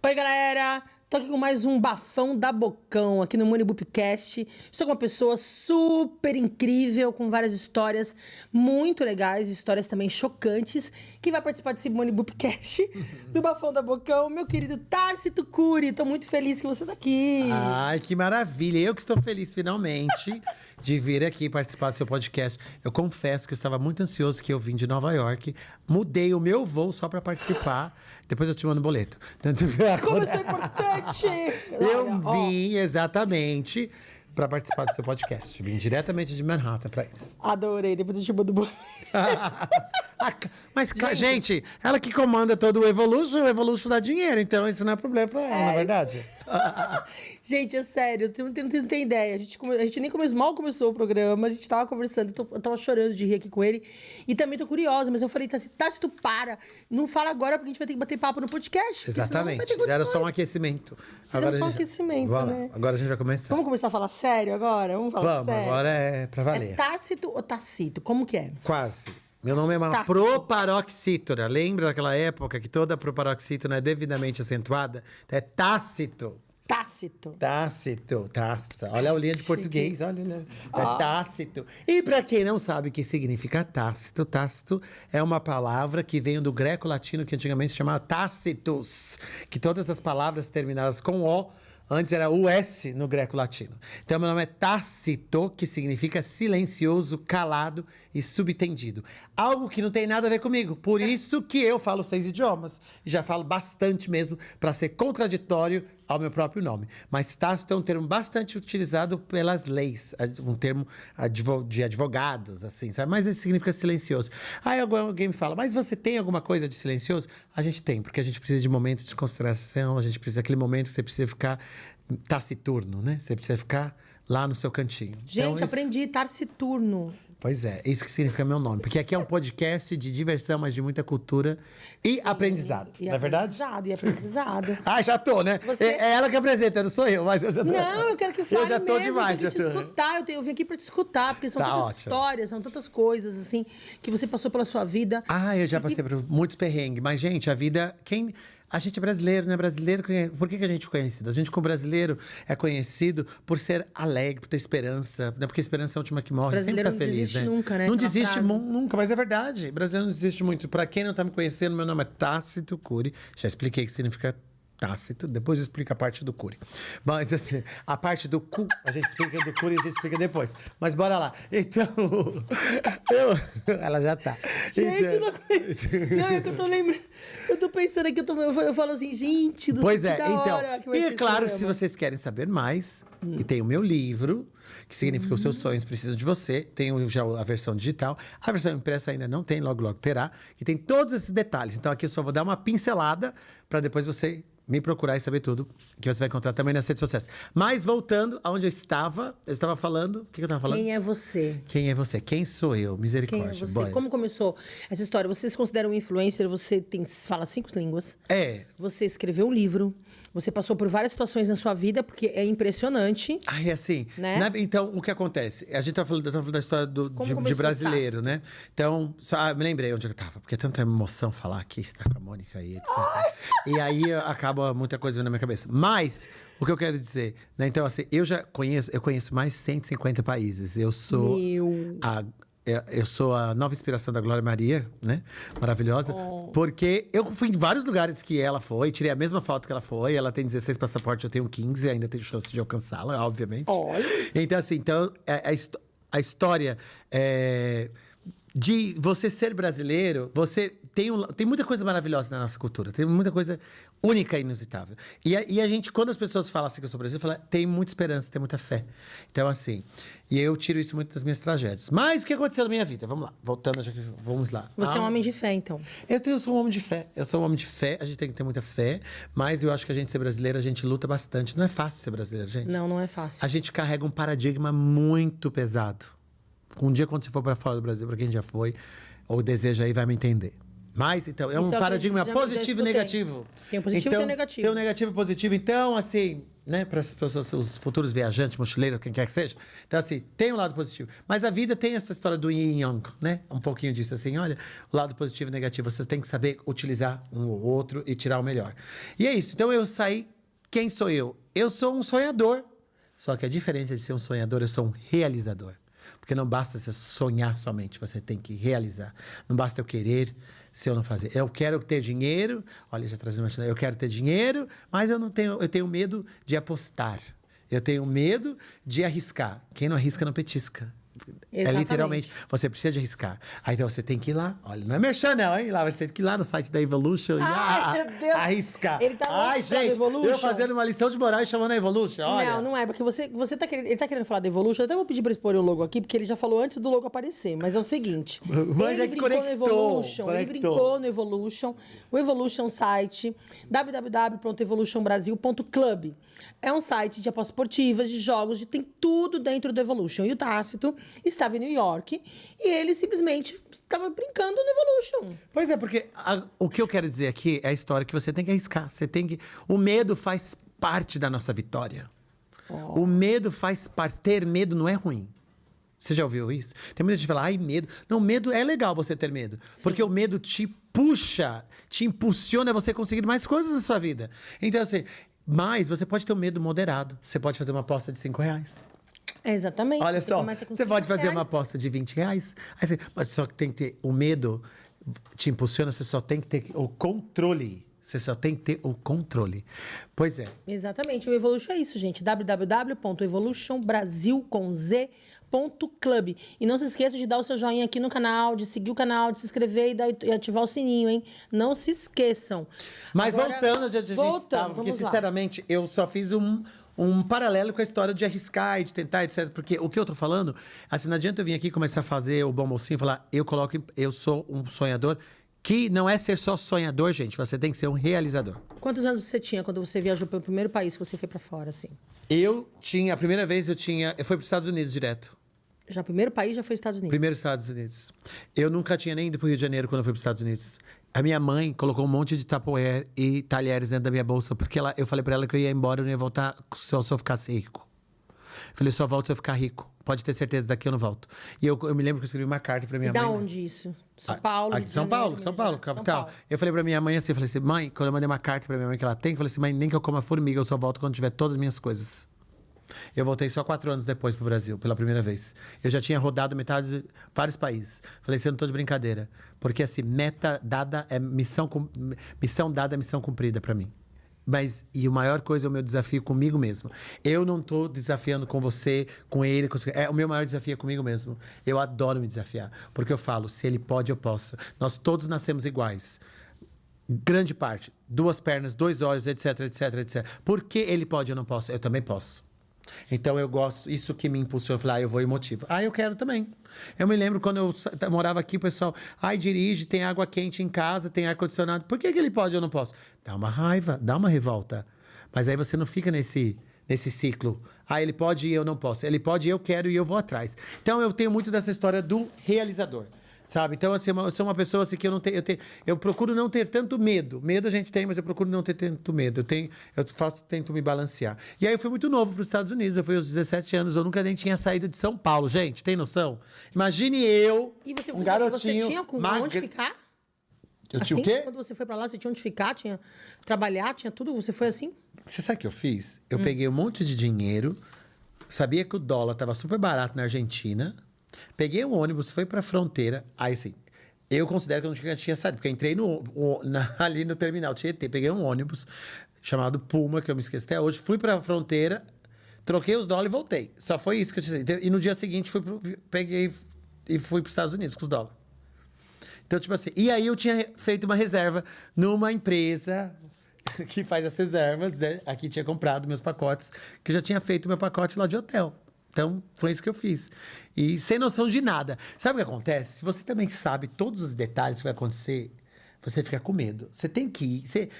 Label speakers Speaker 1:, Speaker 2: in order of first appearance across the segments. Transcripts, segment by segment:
Speaker 1: Oi, galera! Tô aqui com mais um Bafão da Bocão, aqui no Money Boopcast. Estou com uma pessoa super incrível, com várias histórias muito legais, histórias também chocantes, que vai participar desse Money Boopcast do Bafão da Bocão, meu querido Társito Cury. Tô muito feliz que você tá aqui.
Speaker 2: Ai, que maravilha! Eu que estou feliz, finalmente, de vir aqui participar do seu podcast. Eu confesso que eu estava muito ansioso, que eu vim de Nova York, mudei o meu voo só para participar. Depois eu te mando o boleto.
Speaker 1: Como isso é importante!
Speaker 2: Eu vim exatamente para participar do seu podcast. Vim diretamente de Manhattan para isso.
Speaker 1: Adorei, depois eu te mando o boleto.
Speaker 2: Mas, gente, ela que comanda todo o Evolution dá dinheiro, então isso não é problema pra ela, na verdade.
Speaker 1: Gente, é sério, eu não tenho ideia. A gente nem mal começou o programa, a gente tava conversando, eu tava chorando de rir aqui com ele. E também tô curiosa, mas eu falei, Tati, tu para. Não fala agora, porque a gente vai ter que bater papo no podcast.
Speaker 2: Exatamente, era só um aquecimento.
Speaker 1: Era só um aquecimento, né?
Speaker 2: Agora a gente vai começar.
Speaker 1: Vamos começar a falar sério agora? Vamos falar sério?
Speaker 2: Agora é pra valer.
Speaker 1: É Tácito ou Tacito? Como que é?
Speaker 2: Quase. Meu nome é
Speaker 1: Tácito.
Speaker 2: proparoxítona. Lembra daquela época que toda proparoxítona é devidamente acentuada? Então é Tácito.
Speaker 1: Tácito.
Speaker 2: Tácito. Olha a aulinha de português, olha, né? É Tácito. E para quem não sabe o que significa tácito, tácito é uma palavra que vem do greco-latino, que antigamente se chamava tácitos, que todas as palavras terminadas com O, antes era o S no greco-latino. Então, meu nome é Tácito, que significa silencioso, calado e subtendido. Algo que não tem nada a ver comigo. Por isso que eu falo 6 idiomas. E já falo bastante mesmo, para ser contraditório ao meu próprio nome. Mas Tácito é um termo bastante utilizado pelas leis. Um termo de advogados, assim, sabe? Mas isso significa silencioso. Aí alguém me fala, mas você tem alguma coisa de silencioso? A gente tem, porque a gente precisa de momento de descontração, a gente precisa daquele momento que você precisa ficar taciturno, né? Você precisa ficar lá no seu cantinho.
Speaker 1: Gente,
Speaker 2: então,
Speaker 1: aprendi taciturno.
Speaker 2: Pois é, isso que significa meu nome. Porque aqui é um podcast de diversão, mas de muita cultura e aprendizado.
Speaker 1: E
Speaker 2: não é verdade?
Speaker 1: Aprendizado.
Speaker 2: Ah, já tô, né?
Speaker 1: Você-
Speaker 2: É ela que apresenta, não sou eu, mas eu já tô.
Speaker 1: Não, eu quero que fale
Speaker 2: Eu já tô
Speaker 1: mesmo,
Speaker 2: demais,
Speaker 1: eu quero
Speaker 2: já
Speaker 1: te
Speaker 2: tô.
Speaker 1: escutar. Eu vim aqui pra te escutar, porque são
Speaker 2: Tá
Speaker 1: tantas
Speaker 2: ótimo.
Speaker 1: histórias, são tantas coisas, assim, que você passou pela sua vida.
Speaker 2: Ah, eu já passei por muitos perrengues. Mas, gente, a vida... A gente é brasileiro, né? Brasileiro, por que a gente é conhecido? A gente, como brasileiro, é conhecido por ser alegre, por ter esperança. Né? Porque a esperança é a última que morre.
Speaker 1: Brasileiro
Speaker 2: Sempre tá
Speaker 1: não
Speaker 2: feliz,
Speaker 1: desiste
Speaker 2: né?
Speaker 1: nunca, né?
Speaker 2: Não
Speaker 1: Aquela
Speaker 2: desiste
Speaker 1: frase.
Speaker 2: nunca, mas é verdade. Brasileiro não desiste muito. Pra quem não tá me conhecendo, meu nome é Tácito Cury. Já expliquei o que significa Tácito, depois eu explico a parte do Cury. Mas assim, a parte do cu, a gente explica do Cury, a gente explica depois. Mas bora lá. Então, ela já tá.
Speaker 1: Gente,
Speaker 2: Então-
Speaker 1: não, é que eu tô lembrando. Eu tô pensando aqui, eu falo assim, gente, do
Speaker 2: Pois
Speaker 1: que
Speaker 2: é,
Speaker 1: da
Speaker 2: então.
Speaker 1: hora que vai
Speaker 2: E
Speaker 1: ser
Speaker 2: é
Speaker 1: esse
Speaker 2: claro,
Speaker 1: programa.
Speaker 2: se vocês querem saber mais, e tem o meu livro, que significa Os Seus Sonhos Precisam de Você. Tem já a versão digital. A versão impressa ainda não tem, logo terá. Que tem todos esses detalhes. Então aqui eu só vou dar uma pincelada para depois você me procurar e saber tudo, que você vai encontrar também nas redes sociais. Mas voltando aonde eu estava falando. O que eu estava falando?
Speaker 1: Quem é você?
Speaker 2: Quem é você? Quem sou eu?
Speaker 1: Quem é
Speaker 2: Misericórdia.
Speaker 1: você?
Speaker 2: Boy.
Speaker 1: Como começou essa história? Você se considera um influencer, você fala 5 línguas.
Speaker 2: É.
Speaker 1: Você escreveu um livro, você passou por várias situações na sua vida, porque é impressionante.
Speaker 2: Ai, assim,
Speaker 1: Né?
Speaker 2: Então, o que acontece? A gente tá falando da história
Speaker 1: Como
Speaker 2: de
Speaker 1: começou,
Speaker 2: brasileiro, né? Então, me lembrei onde eu tava, porque é tanta emoção falar aqui, estar com a Mônica aí, etc. E aí acaba muita coisa vindo na minha cabeça. Mas, o que eu quero dizer, né? Então, assim, eu conheço mais de 150 países. Eu sou eu sou a nova inspiração da Glória Maria, né? Maravilhosa. Porque eu fui em vários lugares que ela foi, tirei a mesma foto que ela foi. Ela tem 16 passaportes, eu tenho 15, ainda tenho chance de alcançá-la, obviamente.
Speaker 1: Olha.
Speaker 2: Então, assim, a história de você ser brasileiro, você tem muita coisa maravilhosa na nossa cultura, tem muita coisa única e inusitável. E a gente, quando as pessoas falam assim que eu sou brasileiro, fala, tem muita esperança, tem muita fé. Então, assim, e eu tiro isso muito das minhas tragédias. Mas o que aconteceu na minha vida? Vamos lá, voltando, vamos lá.
Speaker 1: Você é um homem de fé, então.
Speaker 2: Eu sou um homem de fé. Eu sou um homem de fé, a gente tem que ter muita fé, mas eu acho que a gente ser brasileiro, a gente luta bastante. Não é fácil ser brasileiro, gente.
Speaker 1: Não, não é fácil.
Speaker 2: A gente carrega um paradigma muito pesado. Um dia, quando você for para fora do Brasil, para quem já foi, ou deseja aí, vai me entender. Mas, então, é
Speaker 1: Isso
Speaker 2: um
Speaker 1: é o que
Speaker 2: paradigma
Speaker 1: já
Speaker 2: positivo e
Speaker 1: escutei.
Speaker 2: negativo.
Speaker 1: Tem o positivo e tem o negativo.
Speaker 2: Tem o negativo e positivo. Então, assim, né, para as pessoas, os futuros viajantes, mochileiros, quem quer que seja. Então, assim, tem um lado positivo. Mas a vida tem essa história do yin e yang, né? Um pouquinho disso, assim, olha, o lado positivo e negativo. Você tem que saber utilizar um ou outro e tirar o melhor. E é isso. Então, eu saí. Quem sou eu? Eu sou um sonhador. Só que a diferença de ser um sonhador, eu sou um realizador. Porque não basta você sonhar somente, você tem que realizar. Não basta eu querer se eu não fazer. Eu quero ter dinheiro, olha, já trazendo uma... Eu quero ter dinheiro, mas eu tenho medo de apostar. Eu tenho medo de arriscar. Quem não arrisca não petisca. É literalmente, você precisa de arriscar. Aí então você tem que ir lá, olha, não é merchan não, hein? Lá você tem que ir lá no site da Evolution e
Speaker 1: meu Deus.
Speaker 2: arriscar.
Speaker 1: Ele tá louco
Speaker 2: Ai,
Speaker 1: pra
Speaker 2: gente,
Speaker 1: Evolution.
Speaker 2: eu fazendo uma lição de moral e chamando a Evolution, olha.
Speaker 1: Não é, porque você tá querendo, ele tá querendo falar da Evolution, eu até vou pedir pra eles porem o logo aqui, porque ele já falou antes do logo aparecer, mas é o seguinte,
Speaker 2: Mas
Speaker 1: ele
Speaker 2: é que
Speaker 1: brincou no
Speaker 2: conectou,
Speaker 1: Evolution, ele
Speaker 2: conectou.
Speaker 1: brincou no Evolution, o Evolution site, www.evolutionbrasil.club. É um site de apostas esportivas, de jogos, tem tudo dentro do Evolution. E o Tácito estava em New York e ele simplesmente estava brincando no Evolution.
Speaker 2: Pois é, porque o que eu quero dizer aqui é a história que você tem que arriscar. O medo faz parte da nossa vitória. O medo faz parte. Ter medo não é ruim. Você já ouviu isso? Tem muita gente que fala, ai, medo. Não, medo é legal você ter medo. Sim. Porque o medo te puxa, te impulsiona a você conseguir mais coisas na sua vida. Então, assim, mas você pode ter um medo moderado. Você pode fazer uma aposta de R$5.
Speaker 1: Exatamente.
Speaker 2: Olha só, você pode fazer uma aposta de R$20. Mas só que tem que ter o medo, te impulsiona, você só tem que ter o controle. Você só tem que ter o controle. Pois é.
Speaker 1: Exatamente. O Evolution é isso, gente. www.evolutionbrasil.club. E não se esqueça de dar o seu joinha aqui no canal, de seguir o canal, de se inscrever e ativar o sininho, hein? Não se esqueçam.
Speaker 2: Mas agora, voltando onde a gente estava, porque sinceramente eu só fiz um paralelo com a história de arriscar e de tentar, etc. Porque o que eu tô falando, assim, não adianta eu vir aqui começar a fazer o bom mocinho e falar, eu sou um sonhador, que não é ser só sonhador, gente, você tem que ser um realizador.
Speaker 1: Quantos anos você tinha quando você viajou pelo primeiro país que você foi pra fora, assim?
Speaker 2: A primeira vez eu fui para os Estados Unidos direto.
Speaker 1: Já o primeiro país já foi Estados Unidos?
Speaker 2: Primeiro Estados Unidos. Eu nunca tinha nem ido pro Rio de Janeiro quando eu fui para os Estados Unidos. A minha mãe colocou um monte de Tupperware e talheres dentro da minha bolsa, porque eu falei para ela que eu ia embora, eu não ia voltar se eu ficasse rico. Eu falei, só volto se eu ficar rico. Pode ter certeza, daqui eu não volto. E eu me lembro que eu escrevi uma carta para minha mãe.
Speaker 1: E da onde isso? São Paulo?
Speaker 2: Aqui, São Paulo, capital. Eu falei para minha mãe assim, eu falei assim, mãe, quando eu mandei uma carta para minha mãe que ela tem, eu falei assim, mãe, nem que eu coma formiga, eu só volto quando tiver todas as minhas coisas. Eu voltei só 4 anos depois pro Brasil, pela primeira vez. Eu já tinha rodado metade de vários países. Falei assim, eu não tô de brincadeira. Porque assim, meta dada é missão dada é missão cumprida para mim. E a maior coisa é o meu desafio comigo mesmo. Eu não tô desafiando com você, com ele, o meu maior desafio é comigo mesmo. Eu adoro me desafiar, porque eu falo, se ele pode, eu posso. Nós todos nascemos iguais. Grande parte, 2 pernas, 2 olhos, etc, etc, etc. Por que ele pode e eu não posso? Eu também posso. Então eu gosto, isso que me impulsiona, eu falei, eu vou e motivo. Eu quero também. Eu me lembro quando eu morava aqui, o pessoal, dirige, tem água quente em casa, tem ar-condicionado. Por que ele pode e eu não posso? Dá uma raiva, dá uma revolta. Mas aí você não fica nesse ciclo. Ele pode e eu não posso. Ele pode e eu quero e eu vou atrás. Então eu tenho muito dessa história do realizador. Sabe? Então, assim, eu sou uma pessoa assim, que eu procuro não ter tanto medo. Medo a gente tem, mas eu procuro não ter tanto medo. Tento me balancear. E aí eu fui muito novo para os Estados Unidos. Eu fui aos 17 anos. Eu nunca nem tinha saído de São Paulo. Gente, tem noção? Imagine eu, um garotinho...
Speaker 1: Você tinha onde ficar?
Speaker 2: Eu tinha o quê?
Speaker 1: Quando você foi para lá, você tinha onde ficar? Tinha trabalhar? Tinha tudo? Você foi assim?
Speaker 2: Você sabe o que eu fiz? Eu peguei um monte de dinheiro. Sabia que o dólar estava super barato na Argentina. Peguei um ônibus, fui pra fronteira. Aí, assim, eu considero que eu não tinha saído, porque eu entrei ali no terminal Tietê. Peguei um ônibus chamado Puma, que eu me esqueci até hoje. Fui pra fronteira, troquei os dólares e voltei. Só foi isso que eu tinha. E no dia seguinte, peguei e fui pros Estados Unidos com os dólares. Então, tipo assim... E aí, eu tinha feito uma reserva numa empresa que faz as reservas, né? Aqui tinha comprado meus pacotes, que já tinha feito meu pacote lá de hotel. Então, foi isso que eu fiz. E sem noção de nada. Sabe o que acontece? Se você também sabe todos os detalhes que vai acontecer, você fica com medo. Você tem que ir.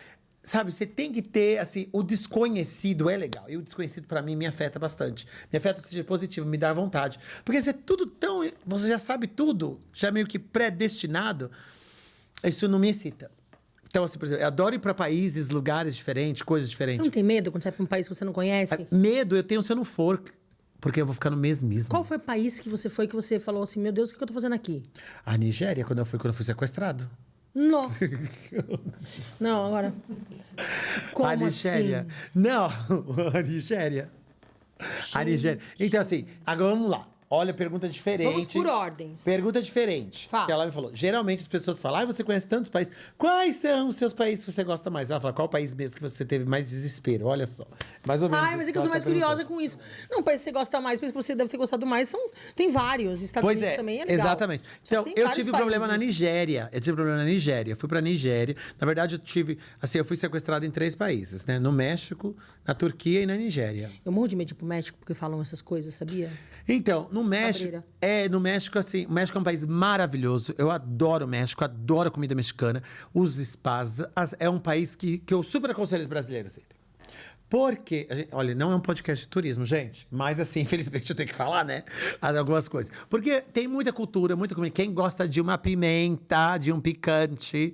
Speaker 2: Você tem que ter, assim, o desconhecido é legal. E o desconhecido, pra mim, me afeta bastante. Me afeta no sentido positivo, me dá vontade. Porque você já sabe tudo, já meio que predestinado. isso não me excita. Então, assim, por exemplo, eu adoro ir pra países, lugares diferentes, coisas
Speaker 1: Você
Speaker 2: diferentes.
Speaker 1: não tem medo quando você vai pra um país que você não conhece?
Speaker 2: Medo eu tenho se eu não for, porque eu vou ficar no mesmismo.
Speaker 1: Qual foi o país que você falou assim, meu Deus, o que eu tô fazendo aqui?
Speaker 2: A Nigéria, quando eu fui sequestrado.
Speaker 1: Nossa. Não, agora. Como
Speaker 2: A Nigéria.
Speaker 1: assim?
Speaker 2: Não, a Nigéria. A Nigéria. Então, assim, agora vamos lá. Olha, pergunta diferente.
Speaker 1: Vamos por ordens.
Speaker 2: Pergunta diferente.
Speaker 1: Fala.
Speaker 2: Que ela me falou. Geralmente as pessoas falam, você conhece tantos países. Quais são os seus países que você gosta mais? Ela fala, qual país mesmo que você teve mais desespero? Olha só. Mais ou menos.
Speaker 1: Ai, mas é que eu
Speaker 2: isso
Speaker 1: sou mais
Speaker 2: ela tá
Speaker 1: curiosa
Speaker 2: perguntando.
Speaker 1: com isso. Não, o país que você gosta mais, o país que você deve ter gostado mais, tem vários. Estados
Speaker 2: Pois
Speaker 1: Unidos
Speaker 2: é,
Speaker 1: também é legal.
Speaker 2: exatamente.
Speaker 1: Só
Speaker 2: Então,
Speaker 1: tem
Speaker 2: eu
Speaker 1: vários
Speaker 2: tive problema na
Speaker 1: países.
Speaker 2: Nigéria. Eu tive problema na Nigéria. Fui pra Nigéria. Na verdade, eu fui sequestrado em 3 países, né? No México, na Turquia e na Nigéria.
Speaker 1: Eu morro de medo de ir pro México porque falam essas coisas, sabia?
Speaker 2: Então, no México,
Speaker 1: Cabreira.
Speaker 2: no México, assim, o México é um país maravilhoso. Eu adoro o México, adoro a comida mexicana, os spas. É um país que eu super aconselho os brasileiros. Porque, olha, não é um podcast de turismo, gente. Mas, assim, infelizmente eu tenho que falar, né? Algumas coisas. Porque tem muita cultura, muita comida. Quem gosta de uma pimenta, de um picante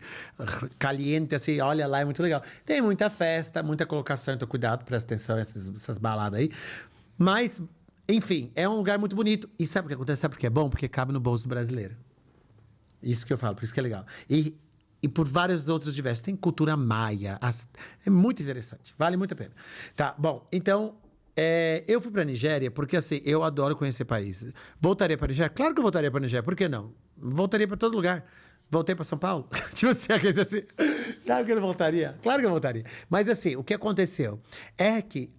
Speaker 2: caliente, assim, olha lá, é muito legal. Tem muita festa, muita colocação. Então, cuidado, presta atenção essas baladas aí. Mas, enfim, é um lugar muito bonito. E sabe o que acontece? Sabe por que é bom? Porque cabe no bolso do brasileiro. Isso que eu falo, por isso que é legal. E por vários outros diversos. Tem cultura maia. É muito interessante. Vale muito a pena. Tá, bom. Então, eu fui pra Nigéria porque, assim, eu adoro conhecer países. Voltaria pra Nigéria? Claro que eu voltaria pra Nigéria. Por que não? Voltaria pra todo lugar. Voltei pra São Paulo? Tipo assim, sabe que eu não voltaria? Claro que eu voltaria. Mas, assim, o que aconteceu é que...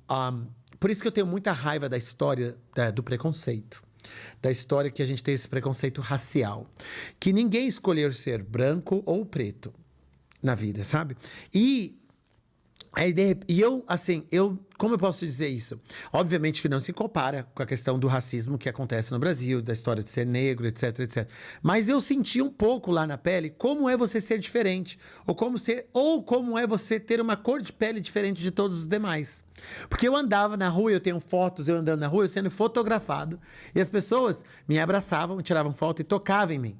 Speaker 2: por isso que eu tenho muita raiva da história do preconceito. Da história que a gente tem esse preconceito racial. Que ninguém escolheu ser branco ou preto na vida, sabe? Como eu posso dizer isso? Obviamente que não se compara com a questão do racismo que acontece no Brasil, da história de ser negro, etc, etc. Mas eu senti um pouco lá na pele como é você ser diferente, ou como é você ter uma cor de pele diferente de todos os demais. Porque eu andava na rua, eu tenho fotos, eu andando na rua, eu sendo fotografado, e as pessoas me abraçavam, tiravam foto e tocavam em mim,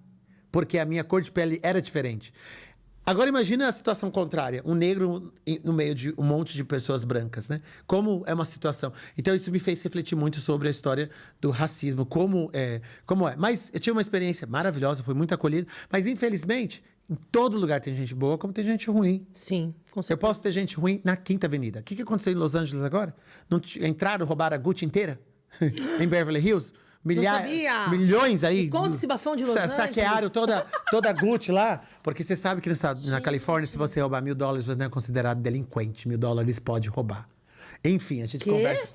Speaker 2: porque a minha cor de pele era diferente. Agora imagina a situação contrária, um negro no meio de um monte de pessoas brancas, né? Como é uma situação. Então isso me fez refletir muito sobre a história do racismo, como é. Mas eu tive uma experiência maravilhosa, fui muito acolhido, mas infelizmente, em todo lugar tem gente boa, como tem gente ruim.
Speaker 1: Sim, com
Speaker 2: Eu
Speaker 1: certeza.
Speaker 2: posso ter gente ruim na Quinta Avenida. O que aconteceu em Los Angeles agora? Entraram, roubaram a Gucci inteira? Em Beverly Hills?
Speaker 1: sabia.
Speaker 2: Milhões aí.
Speaker 1: Me conta esse bafão de Los Angeles.
Speaker 2: Saquearam toda a Gucci lá. Porque você sabe que na Califórnia, se você roubar $1.000, você não é considerado delinquente. $1.000 pode roubar. Enfim, a gente
Speaker 1: Quê?
Speaker 2: conversa.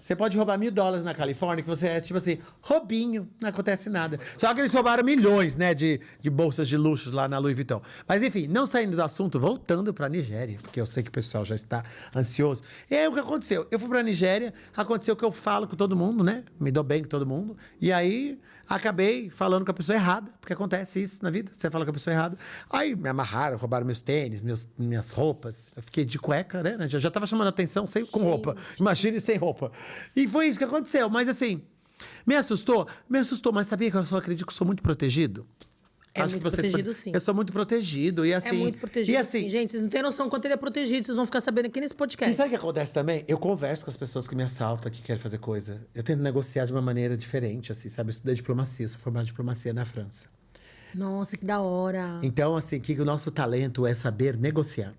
Speaker 2: Você pode roubar $1.000 na Califórnia, que você é tipo assim, roubinho, não acontece nada. Só que eles roubaram milhões, né, de bolsas de luxos lá na Louis Vuitton. Mas enfim, não saindo do assunto, voltando pra Nigéria, porque eu sei que o pessoal já está ansioso. E aí o que aconteceu? Eu fui pra Nigéria, aconteceu que eu falo com todo mundo, né? Me dou bem com todo mundo. E aí acabei falando com a pessoa errada, porque acontece isso na vida, você fala com a pessoa errada. Aí me amarraram, roubaram meus tênis, minhas roupas. Eu fiquei de cueca, né? Já tava chamando atenção sem com roupa. Imagine sem roupa. E foi isso que aconteceu. Mas assim, me assustou? Me assustou, mas sabia que eu só acredito que sou muito protegido?
Speaker 1: Muito protegido, sim.
Speaker 2: Eu sou muito protegido. E assim,
Speaker 1: É muito protegido,
Speaker 2: e assim,
Speaker 1: sim. Gente, vocês não têm noção quanto ele é protegido. Vocês vão ficar sabendo aqui nesse
Speaker 2: E
Speaker 1: podcast.
Speaker 2: sabe o que acontece também? Eu converso com as pessoas que me assaltam, que querem fazer coisa. Eu tento negociar de uma maneira diferente, assim, sabe? Eu estudei diplomacia, sou formado em diplomacia na França.
Speaker 1: Nossa, que da hora.
Speaker 2: Então, assim, que o nosso talento é saber negociar.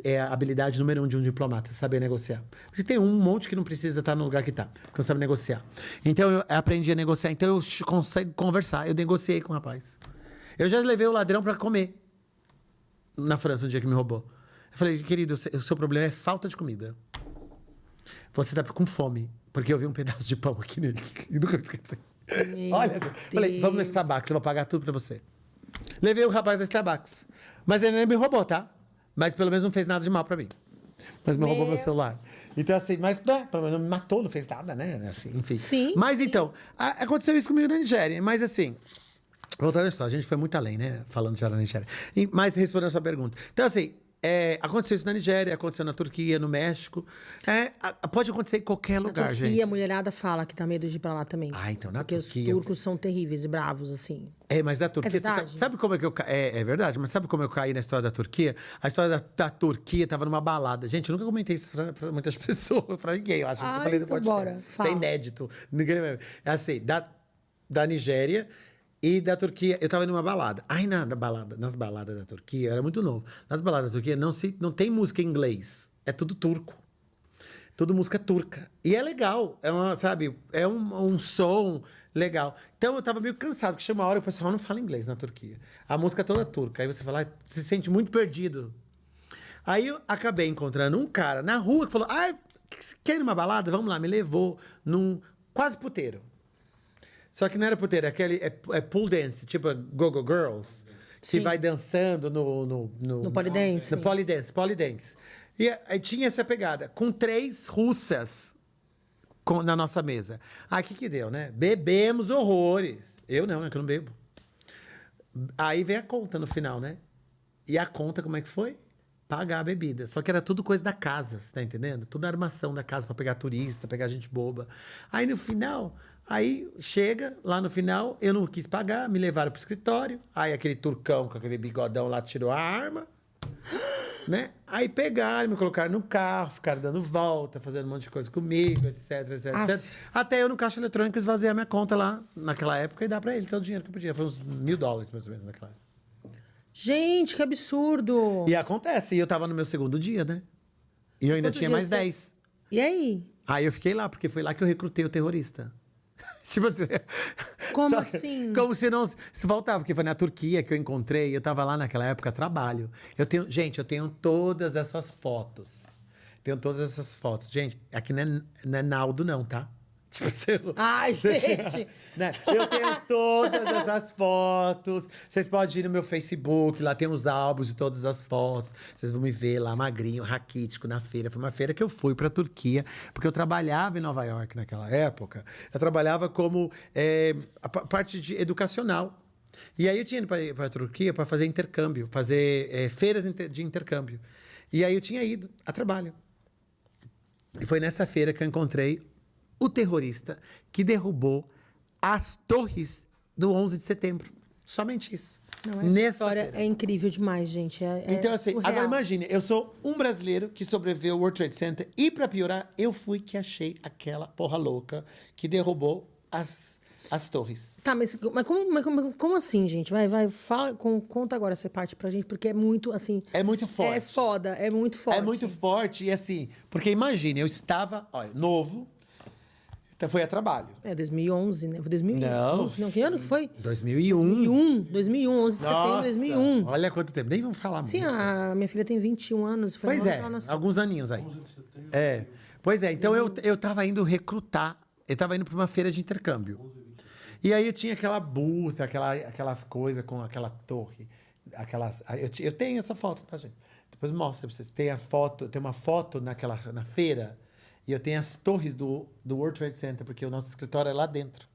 Speaker 2: É a habilidade número 1 de um diplomata, saber negociar. Porque tem um monte que não precisa estar no lugar que está, porque não sabe negociar. Então, eu aprendi a negociar. Então, eu consigo conversar. Eu negociei com o rapaz. Eu já levei o ladrão para comer na França, no dia que me roubou. Eu falei, querido, o seu problema é falta de comida. Você tá com fome, porque eu vi um pedaço de pão aqui nele. E nunca me esqueci. Olha, falei, vamos no Starbucks, eu vou pagar tudo pra você. Levei o rapaz no Starbucks. Mas ele nem me roubou, tá? Mas pelo menos não fez nada de mal pra mim. Mas me roubou meu celular. Então, assim, mas pelo menos não me matou, não fez nada, né? Assim, enfim.
Speaker 1: Sim,
Speaker 2: Mas
Speaker 1: sim.
Speaker 2: então, aconteceu isso comigo na Nigéria. Mas assim, voltando à história, a gente foi muito além, né? Falando já na Nigéria. Mas respondendo a sua pergunta. Então, assim, Aconteceu isso na Nigéria, aconteceu na Turquia, no México. Pode acontecer em qualquer lugar,
Speaker 1: Turquia,
Speaker 2: gente.
Speaker 1: a mulherada fala que tá medo de ir pra lá também.
Speaker 2: Então na
Speaker 1: porque
Speaker 2: Turquia...
Speaker 1: os turcos são terríveis e bravos, assim.
Speaker 2: Mas da Turquia...
Speaker 1: verdade?
Speaker 2: Sabe como é que eu... É verdade, mas sabe como eu caí na história da Turquia? A história da Turquia tava numa balada. Gente, eu nunca comentei isso pra muitas pessoas, pra ninguém, eu acho. Que eu falei no
Speaker 1: então
Speaker 2: podcast.
Speaker 1: bora,
Speaker 2: Isso
Speaker 1: fala.
Speaker 2: é inédito. Ninguém... É assim, da Nigéria... E da Turquia, eu tava numa balada. Nas baladas da Turquia, eu era muito novo. Nas baladas da Turquia não tem música em inglês. É tudo turco. Tudo música turca. E é legal. Sabe? É um som legal. Então eu tava meio cansado, porque chega uma hora que o pessoal não fala inglês na Turquia. A música é toda turca. Aí você fala, se sente muito perdido. Aí eu acabei encontrando um cara na rua que falou: quer ir numa balada? Vamos lá. Me levou num quase puteiro. Só que não era puteiro, é pool dance, tipo Go-Go Girls, que vai dançando
Speaker 1: No polidense.
Speaker 2: No polidense. E aí tinha essa pegada, com 3 russas na nossa mesa. Aí o que deu, né? Bebemos horrores. Eu não, né? Que eu não bebo. Aí vem a conta no final, né? E a conta, como é que foi? Pagar a bebida. Só que era tudo coisa da casa, você tá entendendo? Tudo armação da casa pra pegar turista, pegar gente boba. Aí no final... Aí chega, lá no final, eu não quis pagar, me levaram pro escritório. Aí aquele turcão com aquele bigodão lá tirou a arma, né? Aí pegaram, me colocaram no carro, ficaram dando volta, fazendo um monte de coisa comigo, etc. Até eu no caixa eletrônico esvaziei a minha conta lá, naquela época, e dar pra ele todo o dinheiro que eu podia. Foi uns $1.000, mais ou menos, naquela época.
Speaker 1: Gente, que absurdo!
Speaker 2: E acontece, e eu tava no meu segundo dia, né? E eu ainda
Speaker 1: Quantos
Speaker 2: tinha
Speaker 1: dias
Speaker 2: mais 10.
Speaker 1: E aí?
Speaker 2: Aí eu fiquei lá, porque foi lá que eu recrutei o terrorista. Tipo assim.
Speaker 1: Como assim?
Speaker 2: Como se não se voltava, porque foi na Turquia que eu encontrei. Eu tava lá naquela época a trabalho. Eu tenho todas essas fotos. Gente, aqui não é Naldo, não, tá? Tipo,
Speaker 1: Ai, gente!
Speaker 2: Né? Eu tenho todas essas fotos. Vocês podem ir no meu Facebook, lá tem os álbuns de todas as fotos. Vocês vão me ver lá, magrinho, raquítico, na feira. Foi uma feira que eu fui pra Turquia, porque eu trabalhava em Nova York naquela época. Eu trabalhava como a parte educacional. E aí eu tinha ido pra Turquia para fazer intercâmbio, fazer feiras de intercâmbio. E aí eu tinha ido a trabalho. E foi nessa feira que eu encontrei o terrorista que derrubou as torres do 11 de setembro. Somente isso.
Speaker 1: Não, essa história é incrível demais, gente.
Speaker 2: Então, assim,
Speaker 1: surreal.
Speaker 2: agora imagine, eu sou um brasileiro que sobreviveu ao World Trade Center e, pra piorar, eu fui que achei aquela porra louca que derrubou as torres.
Speaker 1: Tá, mas como assim, gente? Fala, conta agora essa parte pra gente, porque é muito, assim...
Speaker 2: É muito forte.
Speaker 1: É foda, é muito forte.
Speaker 2: É muito forte e, assim, porque imagine, eu estava, olha, novo, então foi a trabalho.
Speaker 1: 2011, né? Foi 2011. Não, que ano que foi?
Speaker 2: 2001.
Speaker 1: 2001, 11 de setembro de 2001.
Speaker 2: Olha quanto tempo, nem vamos falar muito.
Speaker 1: Sim, a minha filha tem 21 anos. Foi
Speaker 2: Pois
Speaker 1: no ano
Speaker 2: é,
Speaker 1: que ela nasceu.
Speaker 2: alguns aninhos aí. Pois é, então eu tava indo recrutar, eu tava indo pra uma feira de intercâmbio. E aí eu tinha aquela booth, aquela coisa com aquela torre. Eu tenho essa foto, tá, gente? Depois mostro pra vocês. Tem uma foto na feira, e eu tenho as torres do World Trade Center, porque o nosso escritório é lá dentro.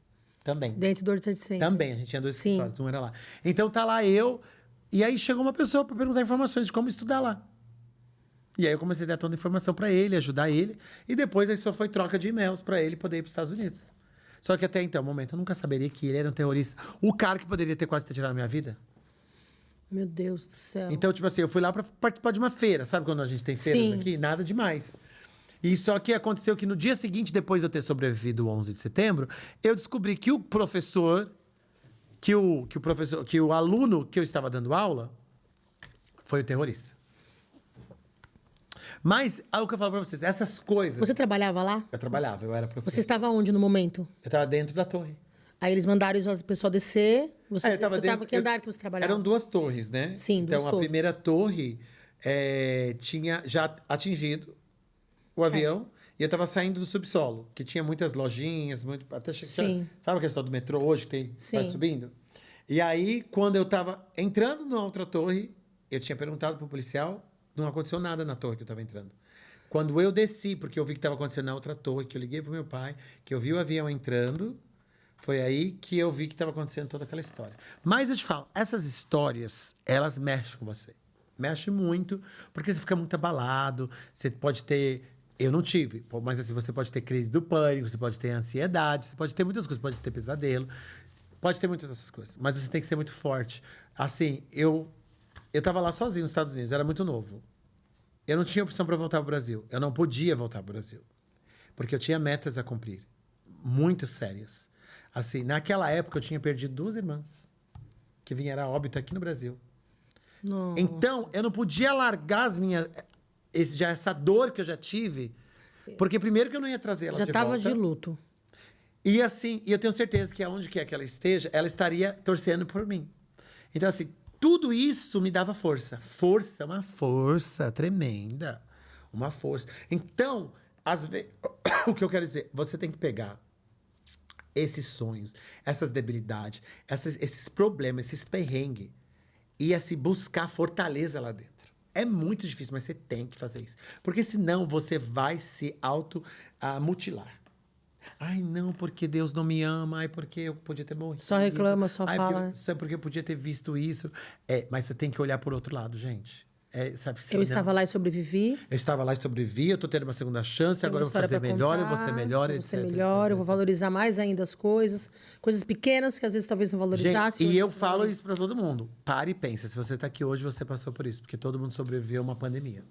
Speaker 2: Também.
Speaker 1: Dentro do World Trade Center.
Speaker 2: Também, a gente tinha 2 escritórios, um era lá. Então tá lá eu, e aí chegou uma pessoa para perguntar informações de como estudar lá. E aí eu comecei a dar toda a informação para ele, ajudar ele, e depois aí só foi troca de e-mails para ele poder ir para os Estados Unidos. Só que até então, momento, eu nunca saberia que ele era um terrorista. O cara que poderia ter quase tirado a minha vida.
Speaker 1: Meu Deus do céu.
Speaker 2: Então, tipo assim, eu fui lá para participar de uma feira. Sabe quando a gente tem feiras aqui? Nada demais. E só que aconteceu que no dia seguinte, depois de eu ter sobrevivido o 11 de setembro, eu descobri que o professor, que o aluno que eu estava dando aula, foi o terrorista. Mas, é o que eu falo pra vocês, essas coisas...
Speaker 1: Você trabalhava lá?
Speaker 2: Eu trabalhava, eu era professor.
Speaker 1: Você estava onde no momento?
Speaker 2: Eu estava dentro da torre.
Speaker 1: Aí eles mandaram o pessoal descer. Você
Speaker 2: estava dentro...
Speaker 1: Que andar que você trabalhava?
Speaker 2: Eram 2 torres, né?
Speaker 1: Sim, 2 torres.
Speaker 2: Então, a primeira torre tinha já atingido o avião e eu estava saindo do subsolo, que tinha muitas lojinhas, até chegar... Sabe a questão do metrô hoje, que vai subindo? E aí, quando eu estava entrando na outra torre, eu tinha perguntado pro policial, não aconteceu nada na torre que eu estava entrando. Quando eu desci, porque eu vi que estava acontecendo na outra torre, que eu liguei pro meu pai, que eu vi o avião entrando, foi aí que eu vi que estava acontecendo toda aquela história. Mas eu te falo, essas histórias, elas mexem com você. Mexe muito, porque você fica muito abalado, você pode ter... Eu não tive, mas assim, você pode ter crise do pânico, você pode ter ansiedade, você pode ter muitas coisas, pode ter pesadelo, pode ter muitas dessas coisas. Mas você tem que ser muito forte. Assim, eu tava lá sozinho nos Estados Unidos, eu era muito novo. Eu não tinha opção para voltar pro Brasil. Eu não podia voltar pro Brasil. Porque eu tinha metas a cumprir, muito sérias. Assim, naquela época eu tinha perdido 2 irmãs, que vieram a óbito aqui no Brasil.
Speaker 1: Nossa.
Speaker 2: Então, eu não podia largar essa dor que eu já tive, porque primeiro que eu não ia trazer ela
Speaker 1: Já
Speaker 2: de
Speaker 1: tava
Speaker 2: volta.
Speaker 1: de luto.
Speaker 2: E assim, eu tenho certeza que aonde quer que ela esteja, ela estaria torcendo por mim. Então, assim, tudo isso me dava força. Força, uma força tremenda. Uma força. Então, às vezes, o que eu quero dizer, você tem que pegar esses sonhos, essas debilidades, esses problemas, esses perrengues, e assim, buscar fortaleza lá dentro. É muito difícil, mas você tem que fazer isso. Porque senão você vai se auto-mutilar. Ai, não, porque Deus não me ama. Ai, porque eu podia ter morrido.
Speaker 1: Só reclama, só fala.
Speaker 2: Porque eu podia ter visto isso. Mas você tem que olhar por outro lado, gente. Sabe,
Speaker 1: Eu estava lá e sobrevivi.
Speaker 2: Eu estava lá e sobrevivi, eu tô tendo uma segunda chance, agora eu vou fazer melhor, eu vou ser melhor,
Speaker 1: etc.
Speaker 2: etc.
Speaker 1: Vou ser melhor, eu vou valorizar mais ainda as coisas. Coisas pequenas que às vezes talvez não valorizasse.
Speaker 2: Gente, e eu falo isso pra todo mundo. Pare e pensa, se você tá aqui hoje, você passou por isso. Porque todo mundo sobreviveu a uma pandemia.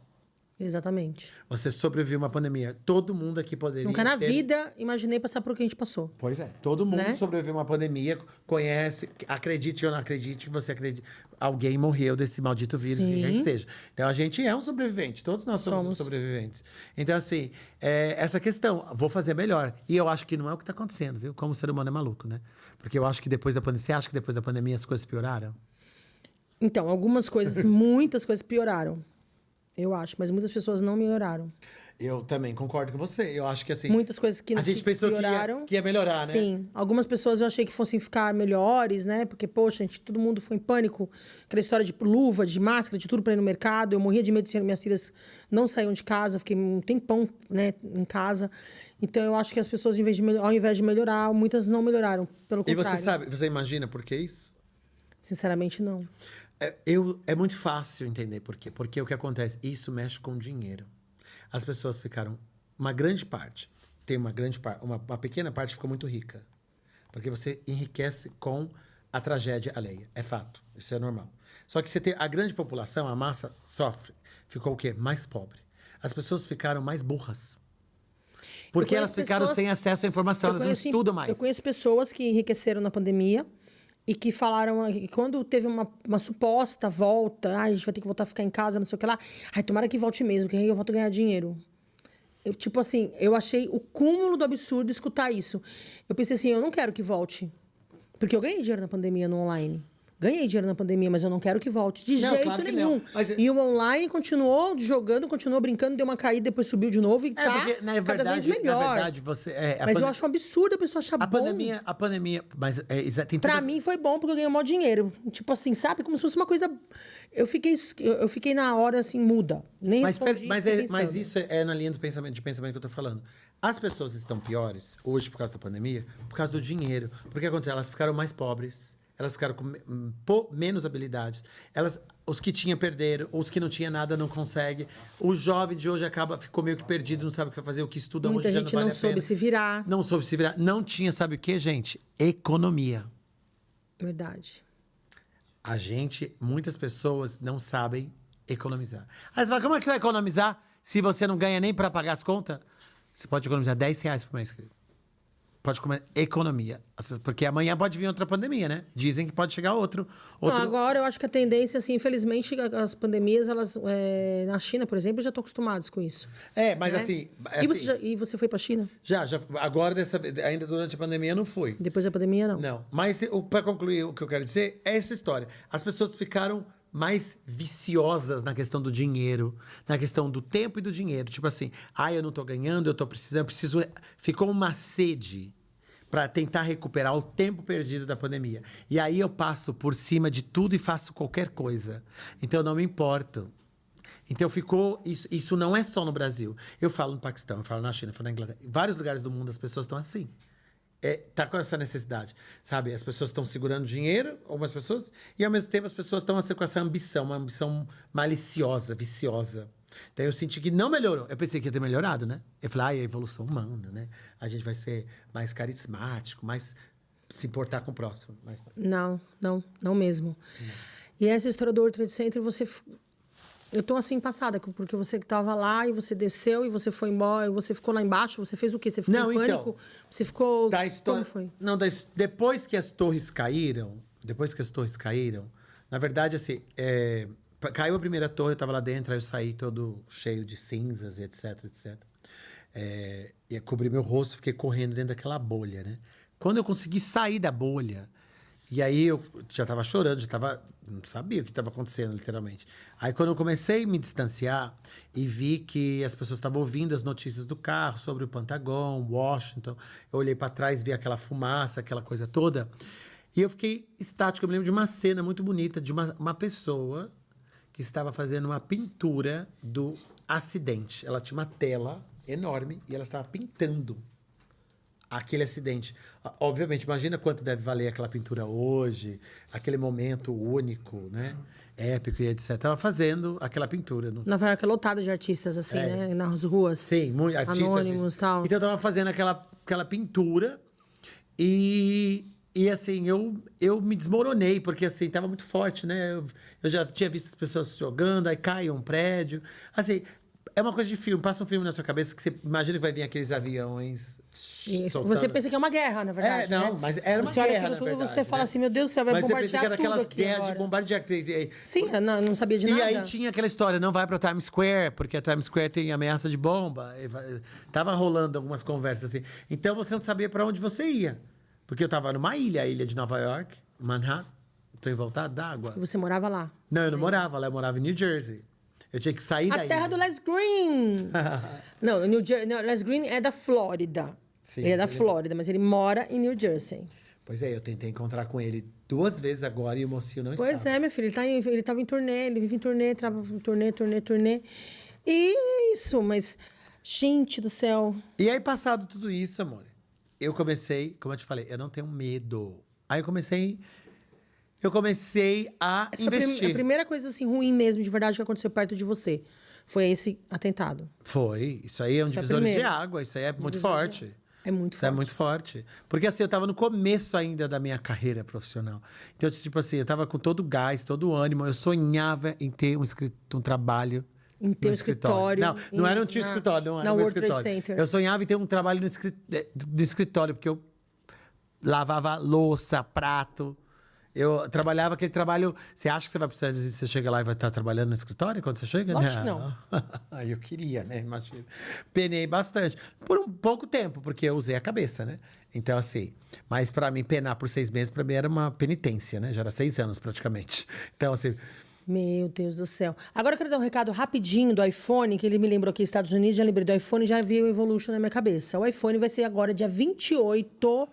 Speaker 1: Exatamente.
Speaker 2: Você sobreviveu a uma pandemia. Todo mundo aqui poderia
Speaker 1: Nunca na vida imaginei passar por o que a gente passou.
Speaker 2: Pois é. Todo mundo
Speaker 1: Né?
Speaker 2: sobreviveu a uma pandemia, conhece, acredite ou não acredite, você acredita. Alguém morreu desse maldito vírus,
Speaker 1: Sim.
Speaker 2: quem quer que seja. Então a gente é um sobrevivente, todos nós somos sobreviventes. Então, assim, essa questão, vou fazer melhor. E eu acho que não é o que está acontecendo, viu? Como o ser humano é maluco, né? Porque eu acho que depois da pandemia. Você acha que depois da pandemia as coisas pioraram?
Speaker 1: Então, algumas coisas, muitas coisas pioraram. Eu acho, mas muitas pessoas não melhoraram.
Speaker 2: Eu também concordo com você. Eu acho que assim.
Speaker 1: Muitas coisas que
Speaker 2: a gente pensou
Speaker 1: pioraram.
Speaker 2: que ia melhorar, né?
Speaker 1: Sim. Algumas pessoas eu achei que fossem ficar melhores, né? Porque, poxa, gente, todo mundo foi em pânico. Aquela história de luva, de máscara, de tudo pra ir no mercado. Eu morria de medo de minhas filhas não saíam de casa. Fiquei um tempão, né, em casa. Então, eu acho que as pessoas, ao invés de melhorar, muitas não melhoraram. Pelo contrário.
Speaker 2: E você sabe, você imagina por que isso?
Speaker 1: Sinceramente, não.
Speaker 2: É muito fácil entender por quê. Porque o que acontece? Isso mexe com dinheiro. As pessoas ficaram... Uma grande parte, tem uma grande parte, uma pequena parte ficou muito rica. Porque você enriquece com a tragédia alheia. É fato. Isso é normal. Só que você tem a grande população, a massa, sofre. Ficou o quê? Mais pobre. As pessoas ficaram mais burras. Porque elas ficaram sem acesso à informação, elas não estudam mais.
Speaker 1: Eu conheço pessoas que enriqueceram na pandemia e que falaram que quando teve uma suposta volta, a gente vai ter que voltar a ficar em casa, não sei o que lá. Ai, tomara que volte mesmo, que aí eu volto a ganhar dinheiro. Tipo assim, eu achei o cúmulo do absurdo escutar isso. Eu pensei assim, eu não quero que volte. Porque eu ganhei dinheiro na pandemia no online. Ganhei dinheiro na pandemia, mas eu não quero que volte de jeito
Speaker 2: claro que
Speaker 1: nenhum.
Speaker 2: não. Mas...
Speaker 1: E o online continuou jogando, continuou brincando, deu uma caída, depois subiu de novo e
Speaker 2: porque,
Speaker 1: cada vez melhor.
Speaker 2: Na verdade, você...
Speaker 1: Mas eu acho um absurdo a pessoa achar bom.
Speaker 2: A pandemia... Mas tem
Speaker 1: pra mim foi bom, porque eu ganhei maior dinheiro. Tipo assim, sabe? Como se fosse uma coisa... Eu fiquei na hora, assim, muda. Nem respondi,
Speaker 2: mas isso é na linha do pensamento que eu tô falando. As pessoas estão piores hoje por causa da pandemia, por causa do dinheiro. Porque aconteceu? Elas ficaram mais pobres. Elas ficaram com menos habilidades. Os que tinham perderam, os que não tinham nada não conseguem. O jovem de hoje ficou meio que perdido, não sabe o que vai fazer, o que estuda
Speaker 1: Muita
Speaker 2: hoje já não
Speaker 1: gente
Speaker 2: vale
Speaker 1: não
Speaker 2: a pena.
Speaker 1: soube se virar.
Speaker 2: Não soube se virar. Não tinha, sabe o que, gente? Economia.
Speaker 1: Verdade.
Speaker 2: Muitas pessoas não sabem economizar. Aí você fala, como é que você vai economizar se você não ganha nem para pagar as contas? Você pode economizar R$10 por mês, querido. Pode comer economia. Porque amanhã pode vir outra pandemia, né? Dizem que pode chegar outro.
Speaker 1: Não, agora eu acho que a tendência, assim, infelizmente, as pandemias, elas... na China, por exemplo, já estão acostumados com isso.
Speaker 2: Mas
Speaker 1: né?
Speaker 2: assim...
Speaker 1: E você foi pra China?
Speaker 2: Já. Agora, ainda durante a pandemia, eu não fui.
Speaker 1: Depois da pandemia, não?
Speaker 2: Não. Mas, para concluir, o que eu quero dizer é essa história. As pessoas ficaram mais viciosas na questão do dinheiro, na questão do tempo e do dinheiro. Tipo assim, eu não tô ganhando, eu tô precisando, eu preciso... Ficou uma sede para tentar recuperar o tempo perdido da pandemia. E aí eu passo por cima de tudo e faço qualquer coisa. Então eu não me importo. Então ficou... Isso não é só no Brasil. Eu falo no Paquistão, eu falo na China, eu falo na Inglaterra. Em vários lugares do mundo as pessoas estão assim. tá com essa necessidade, sabe? As pessoas estão segurando dinheiro, algumas pessoas, e ao mesmo tempo as pessoas estão assim, com essa ambição, uma ambição maliciosa, viciosa. Daí eu senti que não melhorou. Eu pensei que ia ter melhorado, né? Eu falei, é a evolução humana, né? A gente vai ser mais carismático, mais se importar com o próximo. Mas...
Speaker 1: Não mesmo. Não. E essa história do World Trade Center, eu tô assim, passada, porque você que tava lá e você desceu e você foi embora, e você ficou lá embaixo, você fez o quê? Você ficou em pânico? Então, você ficou... Como foi?
Speaker 2: Não, depois que as torres caíram, na verdade, assim, caiu a primeira torre, eu tava lá dentro, aí eu saí todo cheio de cinzas e etc. E cobri meu rosto, fiquei correndo dentro daquela bolha, né? Quando eu consegui sair da bolha, e aí eu já tava chorando, não sabia o que estava acontecendo, literalmente. Aí quando eu comecei a me distanciar e vi que as pessoas estavam ouvindo as notícias do carro sobre o Pentágono, Washington, eu olhei para trás, vi aquela fumaça, aquela coisa toda, e eu fiquei estático. Eu me lembro de uma cena muito bonita de uma pessoa que estava fazendo uma pintura do acidente. Ela tinha uma tela enorme e ela estava pintando aquele acidente. Obviamente, imagina quanto deve valer aquela pintura hoje, aquele momento único, né? Épico e etc. Estava fazendo aquela pintura.
Speaker 1: Nova York é lotado de artistas, assim, né? Nas ruas.
Speaker 2: Sim, artistas.
Speaker 1: Anônimos e tal.
Speaker 2: Então, eu estava fazendo aquela pintura e assim, eu me desmoronei, porque assim, tava muito forte, né? Eu já tinha visto as pessoas se jogando, aí cai um prédio. Assim, é uma coisa de filme, passa um filme na sua cabeça que você imagina que vai vir aqueles aviões.
Speaker 1: Isso. Você pensa que é uma guerra, na verdade.
Speaker 2: Não,
Speaker 1: né?
Speaker 2: mas era uma
Speaker 1: você
Speaker 2: guerra.
Speaker 1: Olha tudo, você fala assim, meu Deus do céu, vai bombardear tudo. Mas você pensa que era aquelas guerras
Speaker 2: de bombardear.
Speaker 1: Sim, eu não sabia de nada.
Speaker 2: E aí tinha aquela história, não vai pra Times Square, porque a Times Square tem ameaça de bomba. Tava rolando algumas conversas assim. Então você não sabia pra onde você ia. Porque eu tava numa ilha, a ilha de Nova York, Manhattan. Tô envoltado d'água.
Speaker 1: Você morava lá?
Speaker 2: Não, eu não morava lá, eu morava em New Jersey. Eu tinha que sair da ilha.
Speaker 1: A terra do Les Green! Não, Les Green é da Flórida. Sim, ele é da Flórida, mas ele mora em New Jersey.
Speaker 2: Pois é, eu tentei encontrar com ele 2 vezes agora e o mocinho não estava.
Speaker 1: Pois é, meu filho, ele tava em turnê, ele vive em turnê, trabalha em turnê. E é isso, mas... Gente do céu.
Speaker 2: E aí, passado tudo isso, amor, eu comecei, como eu te falei, eu não tenho medo. Aí eu comecei a investir.
Speaker 1: A primeira coisa assim ruim mesmo, de verdade, que aconteceu perto de você foi esse atentado.
Speaker 2: Foi. Isso aí é um divisor de água. Isso aí é muito forte.
Speaker 1: É muito
Speaker 2: Isso
Speaker 1: forte.
Speaker 2: é muito forte. Porque assim, eu tava no começo ainda da minha carreira profissional. Então, tipo assim, eu tava com todo o gás, todo o ânimo. Eu sonhava em ter um trabalho.
Speaker 1: Em ter um escritório.
Speaker 2: Não era um escritório, não era um escritório. Eu sonhava em ter um trabalho no escritório, porque eu lavava louça, prato. Eu trabalhava aquele trabalho... Você acha que você vai precisar disso? Você chega lá e vai estar trabalhando no escritório quando você chega?
Speaker 1: Lógico que não.
Speaker 2: Aí eu queria, né? Imagina. Penei bastante. Por um pouco tempo, porque eu usei a cabeça, né? Então, assim... Mas pra mim, penar por 6 meses, pra mim era uma penitência, né? Já era 6 anos, praticamente. Então, assim...
Speaker 1: Meu Deus do céu. Agora eu quero dar um recado rapidinho do iPhone, que ele me lembrou aqui nos Estados Unidos, já lembrei do iPhone e já vi o Evolution na minha cabeça. O iPhone vai ser agora dia 28,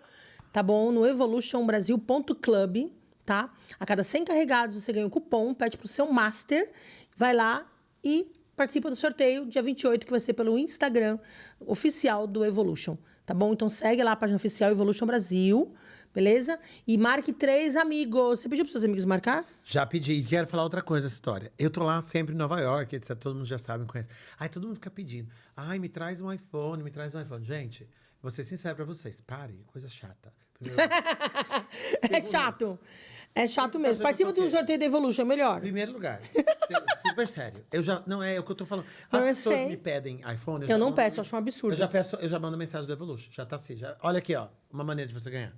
Speaker 1: tá bom? No evolutionbrasil.club, tá? A cada 100 carregados você ganha um cupom, pede pro seu master, vai lá e participa do sorteio dia 28, que vai ser pelo Instagram oficial do Evolution, tá bom? Então segue lá a página oficial Evolution Brasil, beleza? E marque 3 amigos. Você pediu pros seus amigos marcar?
Speaker 2: Já pedi. E quero falar outra coisa dessa história. Eu tô lá sempre em Nova York, etc. Todo mundo já sabe, me conhece. Aí todo mundo fica pedindo. Ai, me traz um iPhone, me traz um iPhone. Gente, vou ser sincero pra vocês. Pare, coisa chata.
Speaker 1: É chato. É chato mesmo. Participa do sorteio da Evolution, é melhor.
Speaker 2: Primeiro lugar. Super sério. Não é o que eu tô falando. As pessoas me pedem iPhone.
Speaker 1: Eu não peço, acho um absurdo.
Speaker 2: Eu já mando mensagem do Evolution. Já tá assim. Olha aqui, ó. Uma maneira de você ganhar.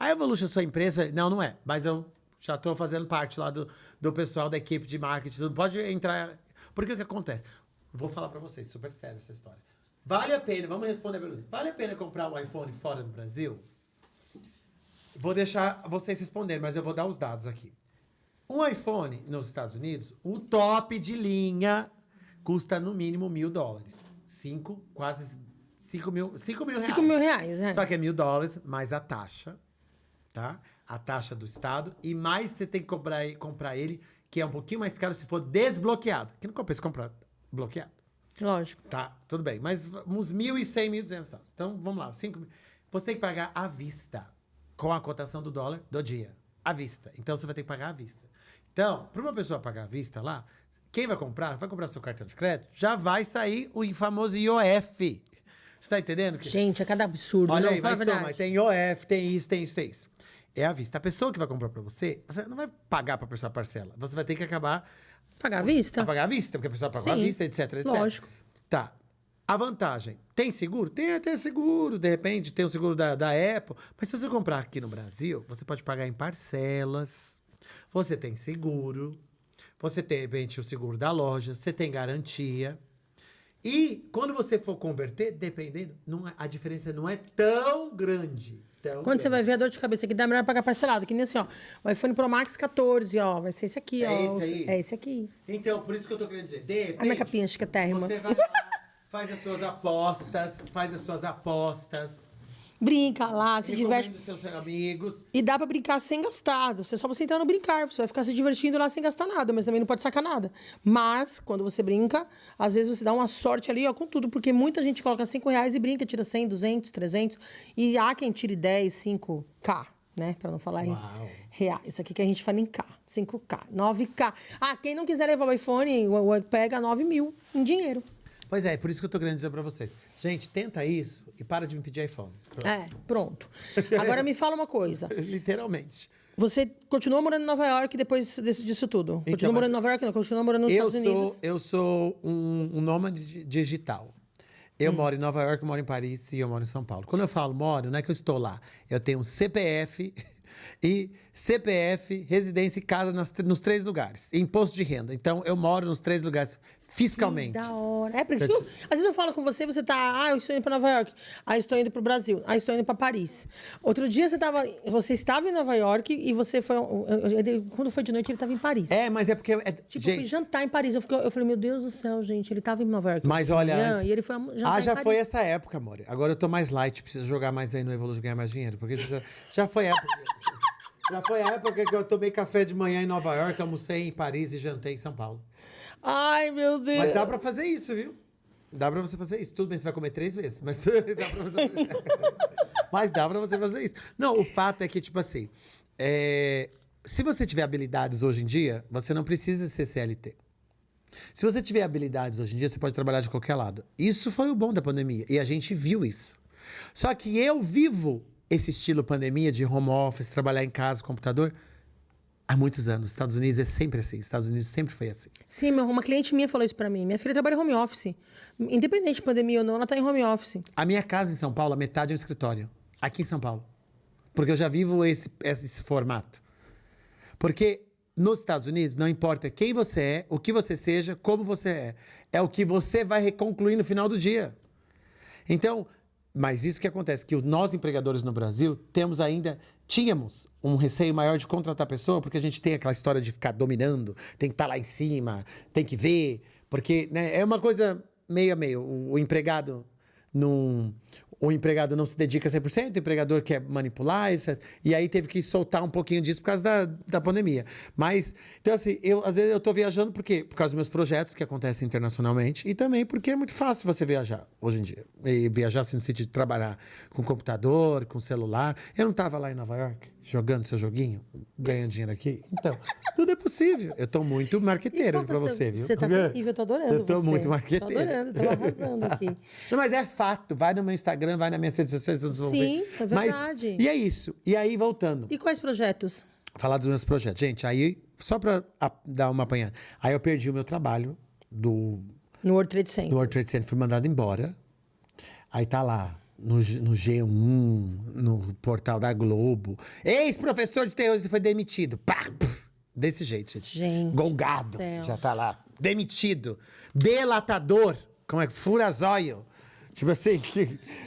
Speaker 2: A Evolution é sua empresa? Não, não é. Mas eu já tô fazendo parte lá do pessoal da equipe de marketing. Pode entrar. Porque o que acontece? Vou falar pra vocês, super sério essa história. Vale a pena, vamos responder a pergunta. Vale a pena comprar um iPhone fora do Brasil? Vou deixar vocês responderem, mas eu vou dar os dados aqui. Um iPhone nos Estados Unidos, o top de linha, custa no mínimo $1.000. Quase 5 mil reais.
Speaker 1: 5 mil reais, né?
Speaker 2: Só que é $1.000 mais a taxa, tá? A taxa do Estado. E mais você tem que comprar ele, que é um pouquinho mais caro se for desbloqueado. Que não compensa comprar bloqueado.
Speaker 1: Lógico.
Speaker 2: Tá, tudo bem. Mas uns 1.100, 1.200. Então, vamos lá. você tem que pagar à vista, com a cotação do dólar do dia. À vista. Então, você vai ter que pagar à vista. Então, para uma pessoa pagar à vista lá, quem vai comprar seu cartão de crédito, já vai sair o famoso IOF. Você tá entendendo?
Speaker 1: Gente, é cada absurdo.
Speaker 2: Olha
Speaker 1: não,
Speaker 2: aí,
Speaker 1: fala
Speaker 2: vai
Speaker 1: a verdade.
Speaker 2: somar. Tem IOF, tem isso, tem isso, tem isso. É à vista. A pessoa que vai comprar para você não vai pagar para a pessoa parcela. Você vai ter que acabar
Speaker 1: Pagar à vista?
Speaker 2: a pagar à vista, porque a pessoa pagou à
Speaker 1: Sim,
Speaker 2: vista, etc, etc.
Speaker 1: lógico.
Speaker 2: Tá. A vantagem, tem seguro? Tem até seguro, de repente tem o seguro da Apple. Mas se você comprar aqui no Brasil, você pode pagar em parcelas. Você tem seguro. Você tem, de repente, o seguro da loja. Você tem garantia. E quando você for converter, dependendo, a diferença não é tão grande.
Speaker 1: Quando você vai ver a dor de cabeça aqui, dá melhor pagar parcelado. Que nem assim, ó. O iPhone Pro Max 14, ó. Vai ser esse aqui, ó.
Speaker 2: Esse aí?
Speaker 1: É esse aqui.
Speaker 2: Então, por isso que eu tô querendo dizer, de repente,
Speaker 1: A minha capinha chiquetérrima.
Speaker 2: você vai lá, faz as suas apostas,
Speaker 1: Brinca lá, se diverte.
Speaker 2: recomenda seus amigos.
Speaker 1: E dá pra brincar sem gastar. Só você entrar no brincar. Você vai ficar se divertindo lá sem gastar nada, mas também não pode sacar nada. Mas, quando você brinca, às vezes você dá uma sorte ali, ó, com tudo. Porque muita gente coloca R$5 e brinca, tira 100, 200, 300. E há quem tire 10, 5K, né? Pra não falar em reais. Isso aqui que a gente fala em K. 5K, 9K. Ah, quem não quiser levar o iPhone, pega 9 mil em dinheiro.
Speaker 2: Pois é, por isso que eu tô querendo dizer pra vocês. Gente, tenta isso e para de me pedir iPhone.
Speaker 1: Pronto. Agora me fala uma coisa.
Speaker 2: Literalmente.
Speaker 1: Você continuou morando em Nova York depois disso tudo? Continua morando em Nova York? Não, continua morando nos Estados Unidos?
Speaker 2: Eu sou um nômade digital. Eu moro em Nova York, eu moro em Paris e eu moro em São Paulo. Quando eu falo moro, não é que eu estou lá. Eu tenho um CPF residência e casa nos 3 lugares. E imposto de renda. Então, eu moro nos 3 lugares fiscalmente.
Speaker 1: Que da hora. É, porque às vezes eu falo com você, você tá, eu estou indo para Nova York, estou indo para o Brasil, estou indo para Paris. Outro dia você estava em Nova York e você foi, quando foi de noite ele estava em Paris.
Speaker 2: Mas é porque...
Speaker 1: Tipo, eu fui jantar em Paris. Eu falei, meu Deus do céu, gente, ele estava em Nova York.
Speaker 2: Mas olha...
Speaker 1: E ele foi jantar em
Speaker 2: já
Speaker 1: Paris.
Speaker 2: foi essa época, amor. Agora eu tô mais light, preciso jogar mais aí no Evolution, ganhar mais dinheiro. Porque já foi a época... Já foi a época que eu tomei café de manhã em Nova York, almocei em Paris e jantei em São Paulo.
Speaker 1: Ai, meu Deus.
Speaker 2: Mas dá pra fazer isso, viu? Dá pra você fazer isso. Tudo bem, você vai comer 3 vezes, mas dá pra você fazer. Mas dá pra você fazer isso. Não, o fato é que, tipo assim, se você tiver habilidades hoje em dia, você não precisa ser CLT. Se você tiver habilidades hoje em dia, você pode trabalhar de qualquer lado. Isso foi o bom da pandemia. E a gente viu isso. Só que eu vivo esse estilo pandemia de home office, trabalhar em casa, computador, há muitos anos. Estados Unidos é sempre assim. Estados Unidos sempre foi assim.
Speaker 1: Sim, uma cliente minha falou isso pra mim. Minha filha trabalha em home office. Independente de pandemia ou não, ela tá em home office.
Speaker 2: A minha casa em São Paulo, a metade é um escritório. Aqui em São Paulo. Porque eu já vivo esse formato. Porque nos Estados Unidos, não importa quem você é, o que você seja, como você é. É o que você vai concluir no final do dia. Então... Mas isso que acontece, que nós empregadores no Brasil tínhamos um receio maior de contratar pessoa, porque a gente tem aquela história de ficar dominando, tem que estar lá em cima, tem que ver, porque né, é uma coisa meio a meio. O empregado não se dedica 100%, o empregador quer manipular, etc. E aí teve que soltar um pouquinho disso por causa da pandemia. Mas, então assim, às vezes eu tô viajando por quê? Por causa dos meus projetos que acontecem internacionalmente e também porque é muito fácil você viajar hoje em dia. E viajar assim, no sentido de trabalhar com computador, com celular. Eu não tava lá em Nova York jogando seu joguinho, ganhando dinheiro aqui. Então, tudo é possível. Eu tô muito marqueteiro pra você, viu?
Speaker 1: Você tá terrível, eu tô adorando
Speaker 2: Eu tô muito marqueteiro.
Speaker 1: Tô adorando, tô arrasando aqui.
Speaker 2: Não, mas é fato. Vai no meu Instagram, vai na minha rede social, vocês vão ver.
Speaker 1: Sim, é verdade.
Speaker 2: E é isso. E aí, voltando.
Speaker 1: E quais projetos?
Speaker 2: Falar dos meus projetos. Gente, aí, só pra dar uma apanhada. Aí eu perdi o meu trabalho
Speaker 1: no World Trade Center.
Speaker 2: No World Trade Center, fui mandado embora. Aí tá lá, no G1, no portal da Globo. Ex-professor de terrorismo foi demitido. Pá, puf, desse jeito, gente. Golgado. Já tá lá. Demitido. Delatador. Como é que? Fura-zóio. Tipo assim.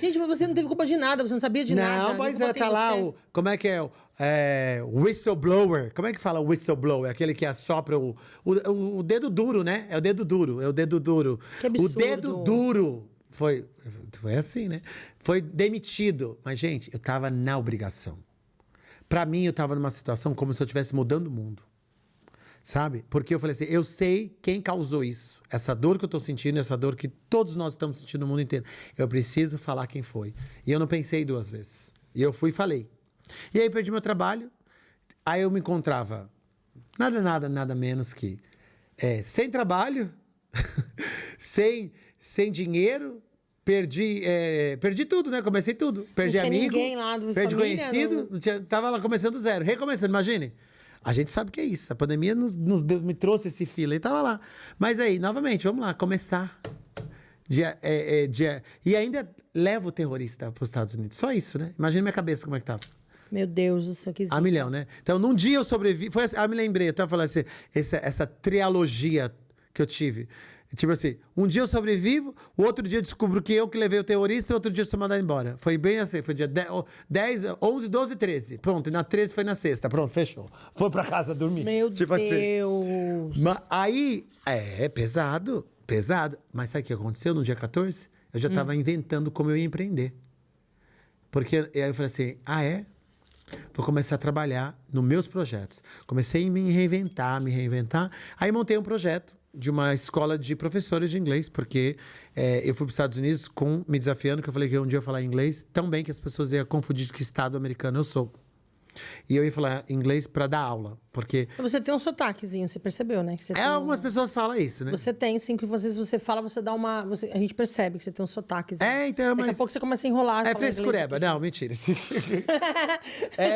Speaker 1: Gente, mas você não teve culpa de nada, você não sabia de nada.
Speaker 2: Não, mas tá lá como é que é? Whistleblower. Como é que fala whistleblower? Aquele que assopra o dedo duro, né? É o dedo duro. É o dedo duro.
Speaker 1: Que absurdo.
Speaker 2: O dedo duro foi assim, né? Foi demitido. Mas, gente, eu tava na obrigação. Pra mim, eu tava numa situação como se eu estivesse mudando o mundo. sabe? Porque eu falei assim, eu sei quem causou isso. Essa dor que eu tô sentindo, essa dor que todos nós estamos sentindo no mundo inteiro. Eu preciso falar quem foi. E eu não pensei 2 vezes. E eu fui e falei. E aí perdi meu trabalho. Aí eu me encontrava nada menos que sem trabalho, sem dinheiro, perdi tudo, né? Comecei tudo. Perdi
Speaker 1: não tinha
Speaker 2: amigo,
Speaker 1: ninguém lá do
Speaker 2: perdi
Speaker 1: família,
Speaker 2: conhecido, tava lá começando do zero, recomeçando, imagine. A gente sabe o que é isso. A pandemia me trouxe esse fila e tava lá. Mas aí, novamente, vamos lá, começar. E ainda leva o terrorista para os Estados Unidos. Só isso, né? Imagina minha cabeça como é que tava.
Speaker 1: Meu Deus do céu, que
Speaker 2: A milhão, né? Então, num dia eu sobrevivi. Foi assim, me lembrei, eu tava falando assim, essa trialogia que eu tive. Tipo assim, um dia eu sobrevivo, o outro dia eu descubro que eu que levei o terrorista, e outro dia eu sou mandado embora. Foi bem assim, foi dia 10, 11, 12, 13. Pronto, e na 13 foi na sexta. Pronto, fechou. Foi pra casa dormir.
Speaker 1: Meu
Speaker 2: tipo
Speaker 1: Deus.
Speaker 2: Assim. Aí, pesado. Mas sabe o que aconteceu no dia 14? Eu já tava inventando como eu ia empreender. Porque aí eu falei assim, vou começar a trabalhar nos meus projetos. Comecei a me reinventar. Aí montei um projeto de uma escola de professores de inglês, porque eu fui para os Estados Unidos me desafiando, que eu falei que um dia eu ia falar inglês tão bem que as pessoas iam confundir de que estado americano eu sou. E eu ia falar inglês para dar aula, porque...
Speaker 1: Você tem um sotaquezinho, você percebeu, né? Que você tem
Speaker 2: algumas pessoas falam isso, né?
Speaker 1: Você tem, sim, que você fala, você dá uma... a gente percebe que você tem um sotaquezinho.
Speaker 2: Então,
Speaker 1: Daqui a pouco você começa a enrolar.
Speaker 2: É frescureba. Não, mentira.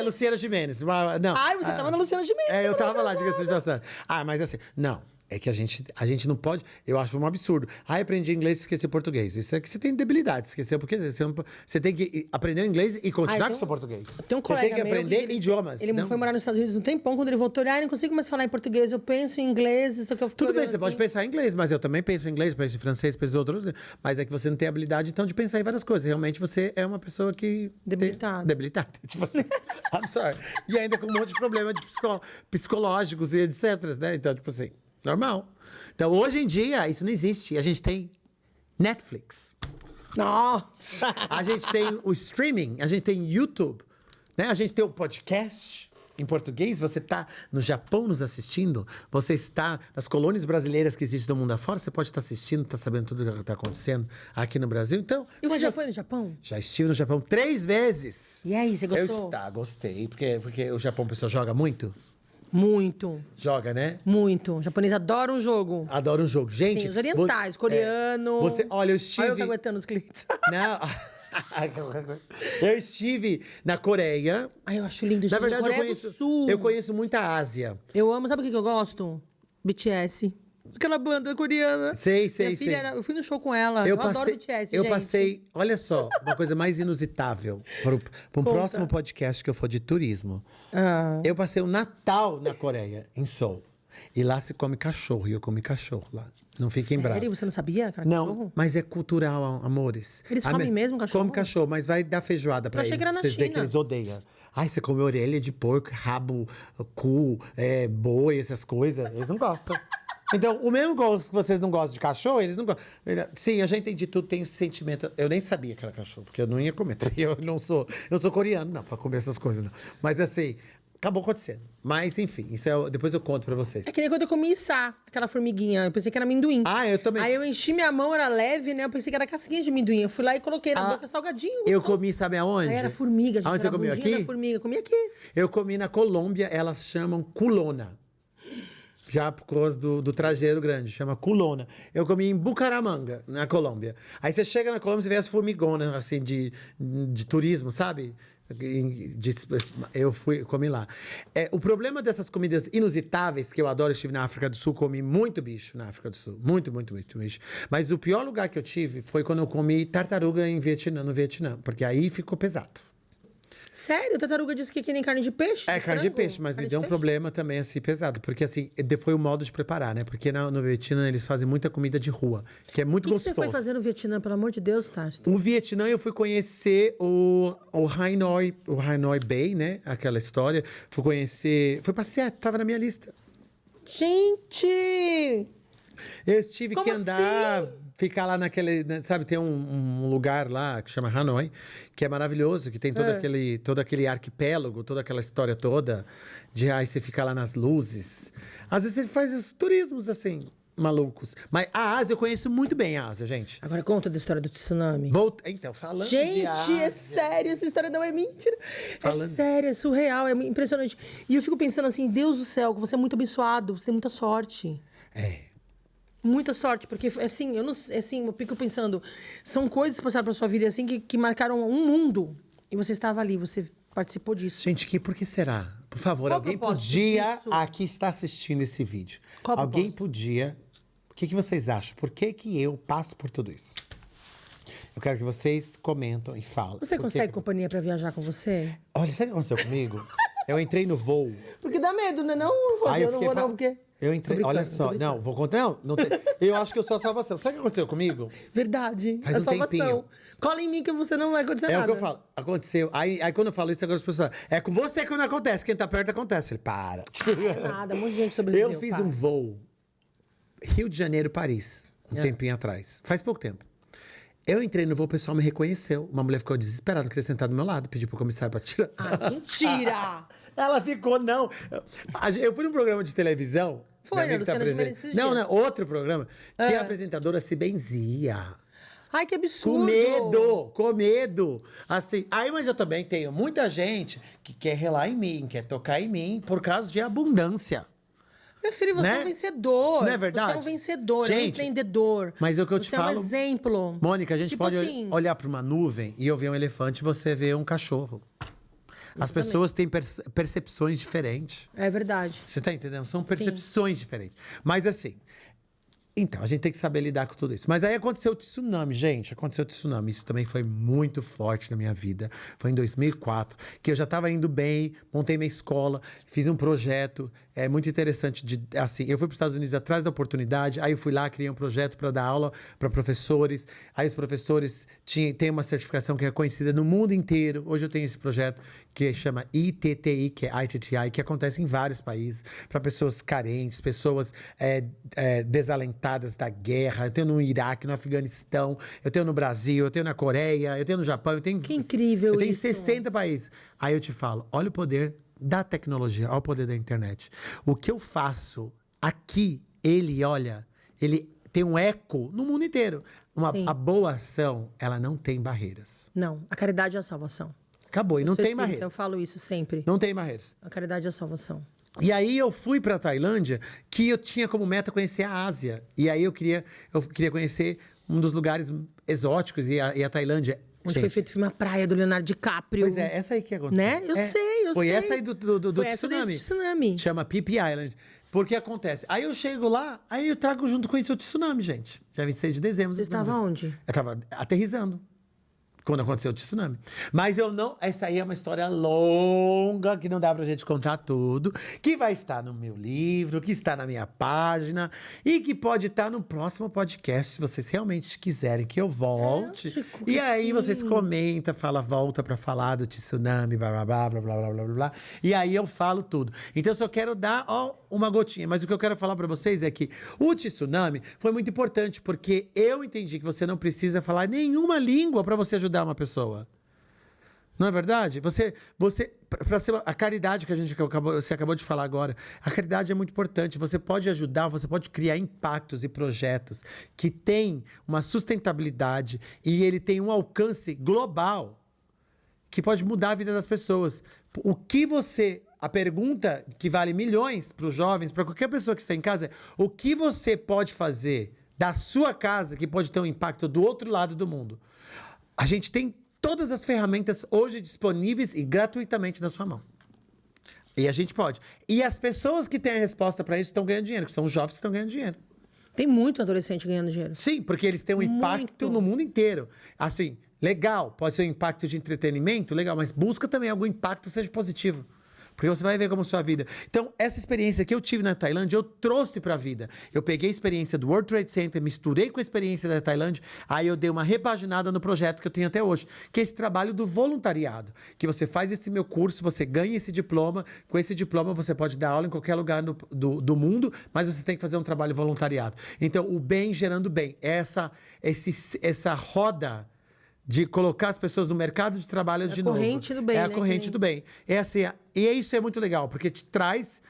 Speaker 2: Luciana Gimenez. Não.
Speaker 1: Ai, você tava na Luciana Gimenez.
Speaker 2: Eu tava lá, diga-se de passagem. Mas assim, não. É que a gente não pode... Eu acho um absurdo. Aprendi inglês e esqueci português. Isso é que você tem debilidade. Esqueceu porque você tem que aprender inglês e continuar com o seu português.
Speaker 1: Tem um colega
Speaker 2: Você tem que aprender idiomas.
Speaker 1: Ele foi morar nos Estados Unidos um tempão. Quando ele voltou, ele não consigo mais falar em português. Eu penso em inglês, isso que eu fico
Speaker 2: Tudo bem,
Speaker 1: assim.
Speaker 2: você pode pensar em inglês, mas eu também penso em inglês, penso em francês, penso em outros. Mas é que você não tem habilidade, então, de pensar em várias coisas. Realmente, você é uma pessoa que... Debilitada. Tipo assim, I'm sorry. E ainda com um monte de problema psicológicos e etc, né? Então, tipo assim, normal. Então, hoje em dia, isso não existe. A gente tem Netflix.
Speaker 1: Nossa!
Speaker 2: A gente tem o streaming, a gente tem YouTube, né? A gente tem o podcast em português. Você está no Japão nos assistindo, você está nas colônias brasileiras que existem no mundo afora, você pode estar assistindo, está sabendo tudo o que está acontecendo aqui no Brasil. Então,
Speaker 1: e você já foi no Japão?
Speaker 2: Já estive no Japão 3 vezes.
Speaker 1: E aí, você gostou?
Speaker 2: Gostei, porque o Japão, o pessoal joga muito.
Speaker 1: Muito.
Speaker 2: Joga, né?
Speaker 1: Muito. O japonês adora um jogo.
Speaker 2: Adora um jogo. Gente...
Speaker 1: Sim, os orientais, coreano...
Speaker 2: Olha, eu estive...
Speaker 1: Olha eu aguentando os clientes.
Speaker 2: Não... Eu estive na Coreia.
Speaker 1: Ai, eu acho lindo. Gente.
Speaker 2: Na verdade,
Speaker 1: Coreia do Sul.
Speaker 2: Eu conheço muito a Ásia.
Speaker 1: Eu amo... Sabe o que eu gosto? BTS. Aquela banda coreana.
Speaker 2: Sei.
Speaker 1: Eu fui no show com ela. Eu adoro BTS, gente.
Speaker 2: Passei... Olha só, uma coisa mais inusitável. Para um próximo podcast que eu for de turismo. Eu passei o Natal na Coreia, em Seul. E lá se come cachorro. E eu comi cachorro lá. Não fiquem bravos.
Speaker 1: Sério? Você não sabia que era
Speaker 2: não,
Speaker 1: cachorro?
Speaker 2: mas é cultural, amores.
Speaker 1: Eles comem mesmo cachorro?
Speaker 2: Come cachorro, mas vai dar feijoada pra
Speaker 1: Eu achei
Speaker 2: eles.
Speaker 1: que era na
Speaker 2: Vocês veem que
Speaker 1: China.
Speaker 2: eles odeiam. Ai, você come orelha de porco, rabo, cu, boi, essas coisas. Eles não gostam. Então, o mesmo gosto que vocês não gostam de cachorro, eles não gostam. Sim, eu já entendi tudo, tem esse sentimento. Eu nem sabia que era cachorro, porque eu não ia comer. Eu não sou coreano, não, pra comer essas coisas, não. Mas assim... Acabou acontecendo. Mas, enfim, isso depois eu conto pra vocês.
Speaker 1: É que nem quando eu comi içá, aquela formiguinha. Eu pensei que era amendoim.
Speaker 2: Eu também.
Speaker 1: Aí eu enchi minha mão, era leve, né? Eu pensei que era casquinha de amendoim. Eu fui lá e coloquei na boca salgadinho.
Speaker 2: Eu comi, sabe aonde?
Speaker 1: Aí era formiga, gente.
Speaker 2: Aonde você comeu aqui?
Speaker 1: Formiga. Comi aqui.
Speaker 2: Eu comi na Colômbia, elas chamam culona. Já por causa do trajeiro grande, chama culona. Eu comi em Bucaramanga, na Colômbia. Aí você chega na Colômbia, você vê as formigonas, assim, de turismo, sabe? Eu comi lá. O problema dessas comidas inusitáveis, que eu adoro, estive na África do Sul, comi muito bicho na África do Sul. Muito bicho. Mas o pior lugar que eu tive foi quando eu comi tartaruga no Vietnã, porque aí ficou pesado.
Speaker 1: Sério? Tartaruga disse que nem carne de peixe?
Speaker 2: Carne de peixe, mas me deu um problema também, assim, pesado. Porque, assim, foi o modo de preparar, né? Porque no Vietnã eles fazem muita comida de rua, que é muito gostoso.
Speaker 1: O que você foi fazer no Vietnã, pelo amor de Deus, Tássio?
Speaker 2: O Vietnã, eu fui conhecer o Hanoi Bay, né? Aquela história. Fui passear, tava na minha lista.
Speaker 1: Gente!
Speaker 2: Eu tive
Speaker 1: Como
Speaker 2: que andar,
Speaker 1: assim?
Speaker 2: ficar lá naquele, né, sabe, tem um lugar lá que chama Hanoi, que é maravilhoso, que tem todo aquele arquipélago, toda aquela história toda, de aí você fica lá nas luzes. Às vezes você faz os turismos assim, malucos. Mas a Ásia, eu conheço muito bem a Ásia, gente.
Speaker 1: Agora conta da história do tsunami.
Speaker 2: Então, falando de
Speaker 1: Gente,
Speaker 2: Ásia,
Speaker 1: é sério, essa história não é mentira.
Speaker 2: Falando-
Speaker 1: É sério, é surreal, é impressionante. E eu fico pensando assim, Deus do céu, que você é muito abençoado, você tem muita sorte.
Speaker 2: É.
Speaker 1: Muita sorte, porque assim, eu não, assim, eu fico pensando, são coisas que passaram pela sua vida assim que marcaram um mundo. E você estava ali, você participou disso.
Speaker 2: Gente, por que será? Por favor,
Speaker 1: Qual o
Speaker 2: alguém
Speaker 1: propósito
Speaker 2: podia,
Speaker 1: disso?
Speaker 2: aqui está assistindo esse vídeo.
Speaker 1: Qual o
Speaker 2: Alguém
Speaker 1: propósito?
Speaker 2: podia. O que vocês acham? Por que eu passo por tudo isso? Eu quero que vocês comentem e falem.
Speaker 1: Você
Speaker 2: Por
Speaker 1: consegue
Speaker 2: que
Speaker 1: companhia pra viajar com você?
Speaker 2: Olha, sabe o que aconteceu comigo? Eu entrei no voo.
Speaker 1: Porque dá medo, né? Não,
Speaker 2: Aí
Speaker 1: eu não
Speaker 2: fiquei
Speaker 1: vou não, porque...
Speaker 2: Eu entrei.
Speaker 1: Tô
Speaker 2: Olha
Speaker 1: brincando,
Speaker 2: só.
Speaker 1: tô brincando.
Speaker 2: Não, vou contar. Não tem, eu acho que eu sou a salvação. Sabe o que aconteceu comigo?
Speaker 1: Verdade,
Speaker 2: Faz
Speaker 1: é
Speaker 2: um
Speaker 1: salvação.
Speaker 2: tempinho.
Speaker 1: Cola em mim que você não vai acontecer
Speaker 2: É
Speaker 1: nada.
Speaker 2: o que eu falo. Aconteceu. Aí quando eu falo isso, agora as pessoas falam, é com você que não acontece. Quem tá perto acontece. Ele para.
Speaker 1: Nada, um monte de gente sobreviveu.
Speaker 2: Eu fiz
Speaker 1: para.
Speaker 2: um voo Rio de Janeiro, Paris, um tempinho atrás. Faz pouco tempo. Eu entrei no voo, o pessoal me reconheceu. Uma mulher ficou desesperada, não queria sentar do meu lado, pediu pro comissário pra tirar.
Speaker 1: Ah, mentira!
Speaker 2: Ela ficou, não. Eu fui num programa de televisão.
Speaker 1: Foi,
Speaker 2: minha
Speaker 1: né,
Speaker 2: amiga tá
Speaker 1: Luciana
Speaker 2: presente.
Speaker 1: Gimenez esses
Speaker 2: Não,
Speaker 1: dias.
Speaker 2: não, outro programa, que a apresentadora se benzia.
Speaker 1: Ai, que absurdo!
Speaker 2: Com medo. Assim, aí, mas eu também tenho muita gente que quer relar em mim, quer tocar em mim por causa de abundância.
Speaker 1: Meu filho, você
Speaker 2: Né?
Speaker 1: é um vencedor.
Speaker 2: Não é verdade?
Speaker 1: Você é um vencedor, é um
Speaker 2: Gente,
Speaker 1: empreendedor.
Speaker 2: mas é o que eu te
Speaker 1: você
Speaker 2: falo.
Speaker 1: é um exemplo.
Speaker 2: Mônica, a gente
Speaker 1: Tipo
Speaker 2: pode
Speaker 1: assim,
Speaker 2: olhar para uma nuvem e eu ver um elefante e você vê um cachorro. As pessoas têm percepções diferentes.
Speaker 1: É verdade.
Speaker 2: Você tá entendendo? São percepções diferentes. Mas assim, então, a gente tem que saber lidar com tudo isso. Mas aí aconteceu o tsunami, gente. Aconteceu o tsunami. Isso também foi muito forte na minha vida. Foi em 2004, que eu já estava indo bem, montei minha escola, fiz um projeto. É muito interessante. Assim, eu fui para os Estados Unidos atrás da oportunidade, aí eu fui lá, criei um projeto para dar aula para professores. Aí os professores têm uma certificação que é conhecida no mundo inteiro. Hoje eu tenho esse projeto que chama ITTI, que é ITTI, que acontece em vários países, para pessoas carentes, pessoas desalentadas da guerra. Eu tenho no Iraque, no Afeganistão, eu tenho no Brasil, eu tenho na Coreia, eu tenho no Japão, eu tenho...
Speaker 1: Que incrível
Speaker 2: Eu tenho
Speaker 1: isso.
Speaker 2: 60 países. Aí eu te falo, olha o poder da tecnologia, olha o poder da internet. O que eu faço aqui, ele tem um eco no mundo inteiro.
Speaker 1: Sim.
Speaker 2: A boa ação, ela não tem barreiras.
Speaker 1: Não, a caridade é a salvação.
Speaker 2: Acabou, e
Speaker 1: Eu
Speaker 2: não
Speaker 1: sou
Speaker 2: tem
Speaker 1: espírita,
Speaker 2: barreiras.
Speaker 1: Eu falo isso sempre.
Speaker 2: Não tem barreiras.
Speaker 1: A caridade é a salvação.
Speaker 2: E aí eu fui pra Tailândia, que eu tinha como meta conhecer a Ásia. E aí eu queria conhecer um dos lugares exóticos, e a Tailândia.
Speaker 1: Onde
Speaker 2: Gente,
Speaker 1: foi feito o filme A Praia, do Leonardo DiCaprio.
Speaker 2: Pois é, essa aí que aconteceu.
Speaker 1: Né? Eu sei, eu
Speaker 2: foi
Speaker 1: sei.
Speaker 2: Essa aí do
Speaker 1: Foi essa daí do
Speaker 2: tsunami.
Speaker 1: tsunami.
Speaker 2: Chama Phi Phi Island. Porque acontece. Aí eu chego lá, aí eu trago junto com isso o tsunami, gente. Já 26 de dezembro.
Speaker 1: Você estava onde?
Speaker 2: Eu estava aterrissando. Quando aconteceu o tsunami. Mas eu não... Essa aí é uma história longa, que não dá pra gente contar tudo. Que vai estar no meu livro, que está na minha página. E que pode estar no próximo podcast, se vocês realmente quiserem que eu volte.
Speaker 1: Lógico
Speaker 2: E
Speaker 1: que
Speaker 2: aí
Speaker 1: sim.
Speaker 2: vocês comentam, volta pra falar do tsunami, blá, blá, blá, blá, blá, blá, blá, blá. E aí eu falo tudo. Então eu só quero dar, uma gotinha. Mas o que eu quero falar pra vocês é que o tsunami foi muito importante, porque eu entendi que você não precisa falar nenhuma língua pra você ajudar uma pessoa. Não é verdade? Para ser a caridade que você acabou de falar agora, a caridade é muito importante. Você pode ajudar, você pode criar impactos e projetos que têm uma sustentabilidade e ele tem um alcance global que pode mudar a vida das pessoas. A pergunta que vale milhões para os jovens, para qualquer pessoa que está em casa, é o que você pode fazer da sua casa que pode ter um impacto do outro lado do mundo? A gente tem todas as ferramentas hoje disponíveis e gratuitamente na sua mão. E a gente pode. E as pessoas que têm a resposta para isso estão ganhando dinheiro, que são os jovens que estão ganhando dinheiro.
Speaker 1: Tem muito adolescente ganhando dinheiro.
Speaker 2: Sim, porque eles têm um impacto no mundo inteiro. Assim, legal, pode ser um impacto de entretenimento, legal, mas busca também algum impacto que seja positivo. Porque você vai ver como sua vida... Então, essa experiência que eu tive na Tailândia, eu trouxe pra vida. Eu peguei a experiência do World Trade Center, misturei com a experiência da Tailândia, aí eu dei uma repaginada no projeto que eu tenho até hoje, que é esse trabalho do voluntariado. Que você faz esse meu curso, você ganha esse diploma, com esse diploma você pode dar aula em qualquer lugar do mundo, mas você tem que fazer um trabalho voluntariado. Então, o bem gerando bem. Essa roda de colocar as pessoas no mercado de trabalho de novo.
Speaker 1: É a corrente do bem,
Speaker 2: É a
Speaker 1: né?
Speaker 2: corrente do bem. É assim, e isso é muito legal, porque te traz,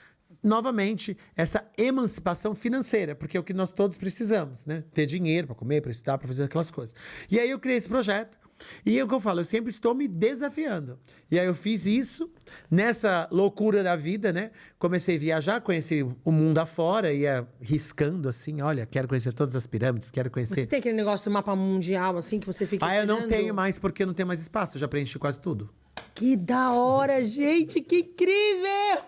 Speaker 2: novamente, essa emancipação financeira, porque é o que nós todos precisamos, né? Ter dinheiro para comer, para estudar, para fazer aquelas coisas. E aí eu criei esse projeto. E é o que eu falo, eu sempre estou me desafiando. E aí eu fiz isso, nessa loucura da vida, né? Comecei a viajar, conheci o mundo afora, ia riscando assim, olha, quero conhecer todas as pirâmides, quero conhecer...
Speaker 1: Você tem aquele negócio do mapa mundial, assim, que você fica
Speaker 2: eu não
Speaker 1: olhando?
Speaker 2: tenho mais, porque não tem mais espaço, eu já preenchi quase tudo.
Speaker 1: Que da hora, gente, que incrível!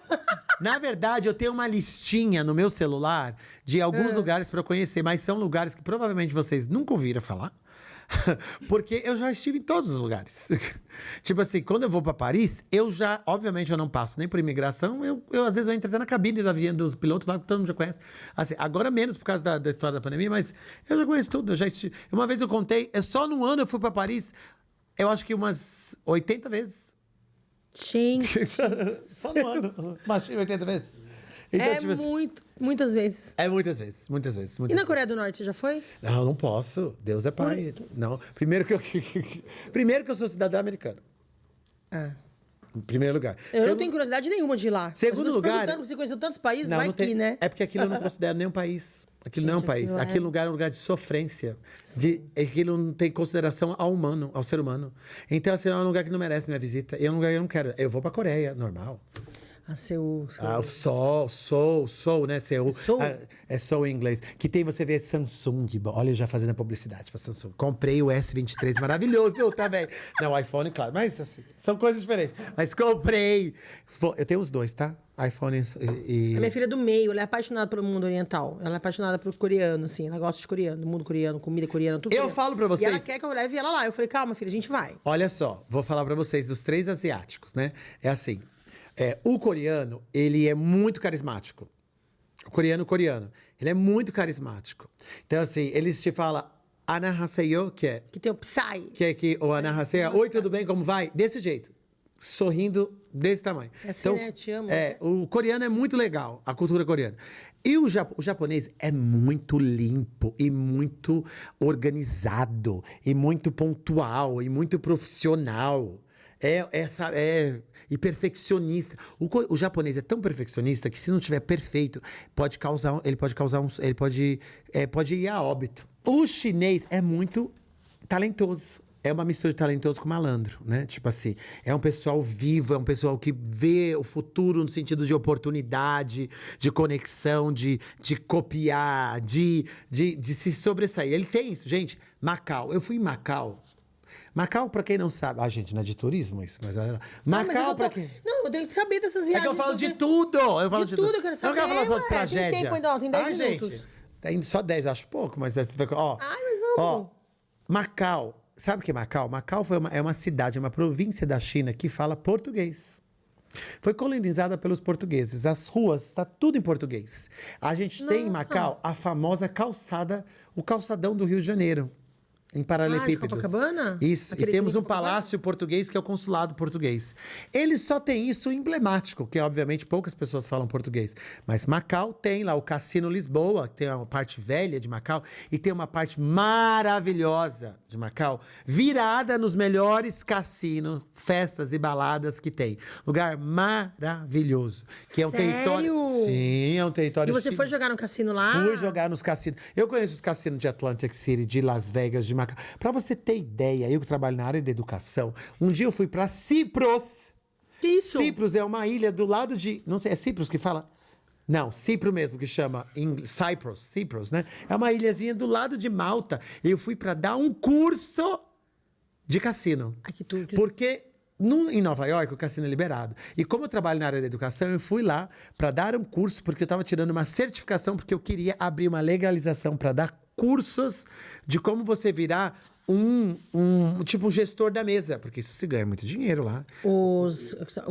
Speaker 2: Na verdade, eu tenho uma listinha no meu celular de alguns lugares para eu conhecer, mas são lugares que provavelmente vocês nunca ouviram falar. Porque eu já estive em todos os lugares. Tipo assim, quando eu vou para Paris, obviamente eu não passo nem por imigração, eu às vezes eu entro até na cabine do avião dos pilotos lá, que todo mundo já conhece. Assim, agora menos por causa da história da pandemia, mas eu já conheço tudo, eu já estive. Uma vez eu contei, só num ano eu fui para Paris, eu acho que umas 80 vezes.
Speaker 1: Gente,
Speaker 2: Só no ano, mais de 80 vezes. Então, tipo assim,
Speaker 1: muitas vezes.
Speaker 2: é muitas vezes, muitas vezes.
Speaker 1: E na Coreia do Norte, você já foi?
Speaker 2: Não, não posso. Deus é pai. Não. Primeiro que eu sou cidadão americano.
Speaker 1: Ah.
Speaker 2: Em primeiro lugar.
Speaker 1: Eu não tenho curiosidade nenhuma de ir lá.
Speaker 2: Segundo lugar...
Speaker 1: Você conheceu tantos países,
Speaker 2: Não,
Speaker 1: vai
Speaker 2: não
Speaker 1: aqui,
Speaker 2: tem,
Speaker 1: né?
Speaker 2: É porque aquilo eu não considero nenhum país. Aquilo não é um país. Aquele lugar é um lugar de sofrência. Aquilo não tem consideração ao humano, ao ser humano. Então, assim, é um lugar que não merece minha visita. Eu não quero. Eu vou pra Coreia, normal.
Speaker 1: Seul.
Speaker 2: O Seoul, né? Seul.
Speaker 1: Seoul?
Speaker 2: É Seoul em inglês. Que tem, você vê Samsung. Olha, eu já fazendo a publicidade pra Samsung. Comprei o S23, maravilhoso, tá, velho? Não, o iPhone, claro. Mas, assim, são coisas diferentes. Mas comprei. Eu tenho os dois, tá? iPhone e...
Speaker 1: A minha filha é do meio, ela é apaixonada pelo mundo oriental. Ela é apaixonada pelo coreano, assim. Ela gosta de coreano, do mundo coreano, comida coreana, tudo
Speaker 2: Eu
Speaker 1: coreano.
Speaker 2: falo pra vocês...
Speaker 1: E ela quer que eu leve ela lá. Eu falei, calma, filha, a gente vai.
Speaker 2: Olha só, vou falar pra vocês dos 3 asiáticos, né? É assim... o coreano, ele é muito carismático. O coreano. Ele é muito carismático. Então, assim, eles te falam Annyeonghaseyo,
Speaker 1: Que tem o Psy.
Speaker 2: o Annyeonghaseyo, oi, tudo bem, como vai? Desse jeito. Sorrindo desse tamanho.
Speaker 1: É assim, né? Eu te amo.
Speaker 2: O coreano é muito legal, a cultura coreana. E o japonês é muito limpo e muito organizado, e muito pontual, e muito profissional. E perfeccionista. O japonês é tão perfeccionista que se não tiver perfeito, pode ir a óbito. O chinês é muito talentoso. É uma mistura de talentoso com malandro, né? Tipo assim, é um pessoal vivo, é um pessoal que vê o futuro no sentido de oportunidade, de conexão, de copiar, de se sobressair. Ele tem isso, gente. Macau. Eu fui em Macau. Macau, pra quem não sabe... gente, não é de turismo isso, mas... Macau, pra quem...
Speaker 1: Não, eu tenho que saber dessas viagens.
Speaker 2: É que eu falo de tudo! Eu falo de tudo,
Speaker 1: eu quero saber.
Speaker 2: Não quero falar só de
Speaker 1: Tem
Speaker 2: tragédia.
Speaker 1: tempo ainda, tem 10 minutos.
Speaker 2: Gente, tem só 10, acho pouco, mas... Ai,
Speaker 1: mas vamos.
Speaker 2: Macau. Sabe o que é Macau? Macau é uma cidade, uma província da China que fala português. Foi colonizada pelos portugueses. As ruas, está tudo em português. A gente tem em Macau a famosa calçada, o calçadão do Rio de Janeiro. Em paralelepípedos.
Speaker 1: Copacabana?
Speaker 2: Isso. E temos um palácio português que é o consulado português. Eles só têm isso emblemático, que obviamente poucas pessoas falam português. Mas Macau tem lá o Cassino Lisboa, que tem uma parte velha de Macau, e tem uma parte maravilhosa de Macau, virada nos melhores cassinos, festas e baladas que tem. Lugar maravilhoso. Que é um território. Sim, é um território.
Speaker 1: E você foi jogar no cassino lá?
Speaker 2: Fui jogar nos cassinos. Eu conheço os cassinos de Atlantic City, de Las Vegas, de Macau. Pra você ter ideia, eu que trabalho na área da educação, um dia eu fui pra Cipros.
Speaker 1: Que isso?
Speaker 2: Cipros é uma ilha do lado de... Não sei, é Cipros que fala? Não, Cipro mesmo que chama. Cyprus, né? É uma ilhazinha do lado de Malta. Eu fui pra dar um curso de cassino.
Speaker 1: Ai, que tudo.
Speaker 2: Porque... em Nova York, o cassino é liberado. E como eu trabalho na área da educação, eu fui lá para dar um curso, porque eu estava tirando uma certificação, porque eu queria abrir uma legalização para dar cursos de como você virar tipo um gestor da mesa, porque isso se ganha muito dinheiro lá.
Speaker 1: O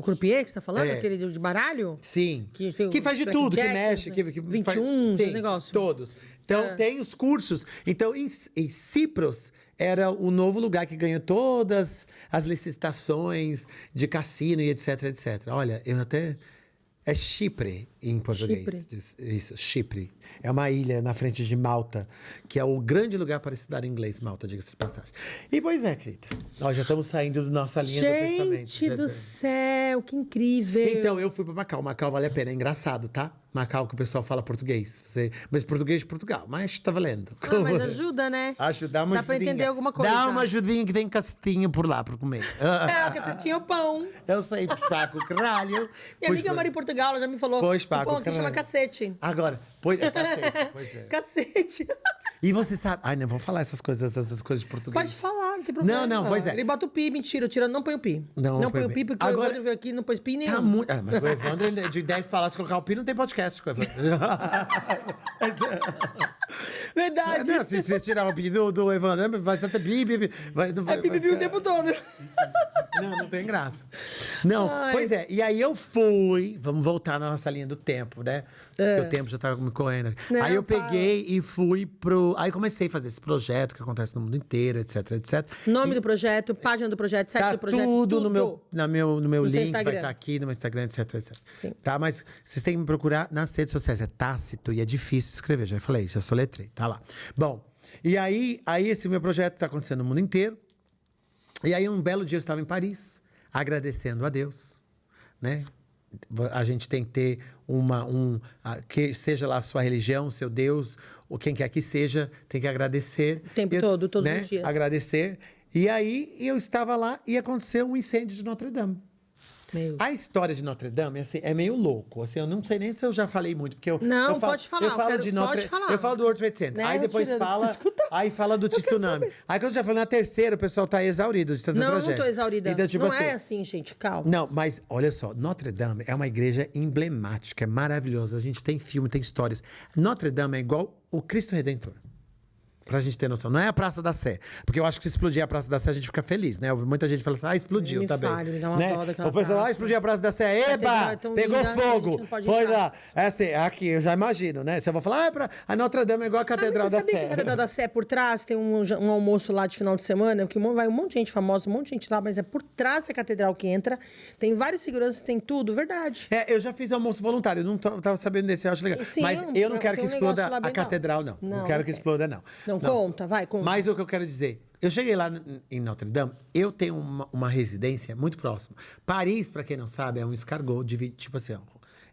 Speaker 1: croupier que você tá falando?
Speaker 2: É.
Speaker 1: Aquele de baralho?
Speaker 2: Sim.
Speaker 1: Que tem
Speaker 2: Que
Speaker 1: o
Speaker 2: faz de tudo, que
Speaker 1: blackjack,
Speaker 2: mexe, que
Speaker 1: 21,
Speaker 2: faz,
Speaker 1: esse negócio.
Speaker 2: todos. Então, tem os cursos. Então, em Cipros, era o novo lugar que ganhou todas as licitações de cassino e etc, etc. Olha, eu até... É Chipre, em português. Isso, Chipre. É uma ilha na frente de Malta, que é o grande lugar para estudar inglês, Malta, diga-se de passagem. E pois é, querida. Nós já estamos saindo da nossa linha do pensamento.
Speaker 1: Gente do céu, que incrível.
Speaker 2: Então, eu fui para Macau. Macau vale a pena, é engraçado, tá? Macau que o pessoal fala português. Mas português de Portugal, mas tá valendo.
Speaker 1: Ah, mas ajuda, né?
Speaker 2: Dá uma
Speaker 1: Dá pra
Speaker 2: ajudinha.
Speaker 1: entender alguma coisa.
Speaker 2: Dá uma ajudinha que tem cacetinho por lá para comer.
Speaker 1: É, o cacetinho é o pão.
Speaker 2: Eu sei, Paco, caralho.
Speaker 1: Minha amiga mora em Portugal, ela já me falou.
Speaker 2: Pois,
Speaker 1: o
Speaker 2: Paco,
Speaker 1: pão aqui chama cacete.
Speaker 2: Agora, pois é, cacete, pois é.
Speaker 1: Cacete.
Speaker 2: E você sabe... Ai, não vou falar essas coisas de português.
Speaker 1: Pode falar, não tem problema.
Speaker 2: Não, pois é.
Speaker 1: Ele bota o pi, mentira, não põe o pi.
Speaker 2: Não
Speaker 1: põe
Speaker 2: põe
Speaker 1: o pi, porque
Speaker 2: Agora-
Speaker 1: o Evandro veio aqui e não pôs pi nenhum.
Speaker 2: Tá muito... mas o Evandro, de 10 palavras, colocar o pi, não tem podcast com o Evandro.
Speaker 1: Verdade.
Speaker 2: Não, se você tirar o pi do Evandro, vai ser até pi.
Speaker 1: É pi o tempo todo.
Speaker 2: Não tem graça. Não,
Speaker 1: Ai.
Speaker 2: pois é. E aí eu fui... Vamos voltar na nossa linha do tempo, né? Porque o tempo já tava me correndo.
Speaker 1: Não,
Speaker 2: Aí eu
Speaker 1: para.
Speaker 2: peguei e fui pro... Aí comecei a fazer esse projeto que acontece no mundo inteiro, etc, etc.
Speaker 1: Nome do projeto, página do projeto, site
Speaker 2: Tá
Speaker 1: do projeto.
Speaker 2: tudo no meu
Speaker 1: No seu
Speaker 2: link, vai
Speaker 1: Instagram.
Speaker 2: estar aqui no meu Instagram, etc, etc.
Speaker 1: Sim.
Speaker 2: Tá, mas vocês têm que me procurar nas redes sociais. É Tácito e é difícil escrever, já falei, já soletrei, tá lá. Bom, e aí esse meu projeto tá acontecendo no mundo inteiro. E aí um belo dia eu estava em Paris, agradecendo a Deus, né? A gente tem que ter que seja lá a sua religião, seu Deus, ou quem quer que seja, tem que agradecer.
Speaker 1: O tempo todo, todos os dias.
Speaker 2: Agradecer. E aí eu estava lá e aconteceu um incêndio de Notre Dame.
Speaker 1: Meu.
Speaker 2: A história de Notre Dame assim, é meio louco. Assim, eu não sei nem se eu já falei muito, porque
Speaker 1: Não,
Speaker 2: eu falo,
Speaker 1: pode falar,
Speaker 2: Eu falo
Speaker 1: eu
Speaker 2: de
Speaker 1: quero-
Speaker 2: Notre,
Speaker 1: pode falar.
Speaker 2: eu falo do World Trade Center.
Speaker 1: Né,
Speaker 2: Aí depois
Speaker 1: mentira,
Speaker 2: fala,
Speaker 1: escuta.
Speaker 2: aí fala do tsunami. Aí quando eu já falei na terceira, o pessoal tá exaurido de tanta
Speaker 1: Não,
Speaker 2: tragédia.
Speaker 1: não tô exaurida.
Speaker 2: Então, tipo
Speaker 1: não
Speaker 2: assim,
Speaker 1: é assim, gente, calma.
Speaker 2: não, mas olha só, Notre Dame é uma igreja emblemática, é maravilhosa. A gente tem filme, tem histórias. Notre Dame é igual o Cristo Redentor. Pra gente ter noção. Não é a Praça da Sé. Porque eu acho que se explodir a Praça da Sé, a gente fica feliz, né? Muita gente fala assim, explodiu,
Speaker 1: Me
Speaker 2: tá bem.
Speaker 1: fale, me dá uma
Speaker 2: né?
Speaker 1: dó daquela
Speaker 2: O pessoal,
Speaker 1: praça.
Speaker 2: explodiu a Praça da Sé.
Speaker 1: Catedral
Speaker 2: Eba!
Speaker 1: é tão
Speaker 2: Pegou
Speaker 1: linda, né? A
Speaker 2: fogo!
Speaker 1: gente não pode
Speaker 2: Pois
Speaker 1: entrar.
Speaker 2: lá. É assim, aqui, eu já imagino, né? Se eu vou falar, a Notre Dame é igual a Catedral
Speaker 1: Mas
Speaker 2: da
Speaker 1: você sabia que
Speaker 2: Sé.
Speaker 1: a Catedral da Sé é por trás? Tem um almoço lá de final de semana, que vai um monte de gente famosa, um monte de gente lá, mas é por trás da catedral que entra. Tem vários seguranças, tem tudo, verdade.
Speaker 2: É, eu já fiz almoço voluntário, eu não tava sabendo desse, eu acho legal.
Speaker 1: Sim,
Speaker 2: Mas eu não quero que
Speaker 1: tem um
Speaker 2: exploda
Speaker 1: negócio lá bem
Speaker 2: a catedral, não.
Speaker 1: Não,
Speaker 2: Não quero que
Speaker 1: quero.
Speaker 2: exploda, não.
Speaker 1: Não, conta, vai, conta.
Speaker 2: Mas o que eu quero dizer, eu cheguei lá em Notre Dame, eu tenho uma residência muito próxima. Paris, pra quem não sabe, é um escargot, tipo assim, ó,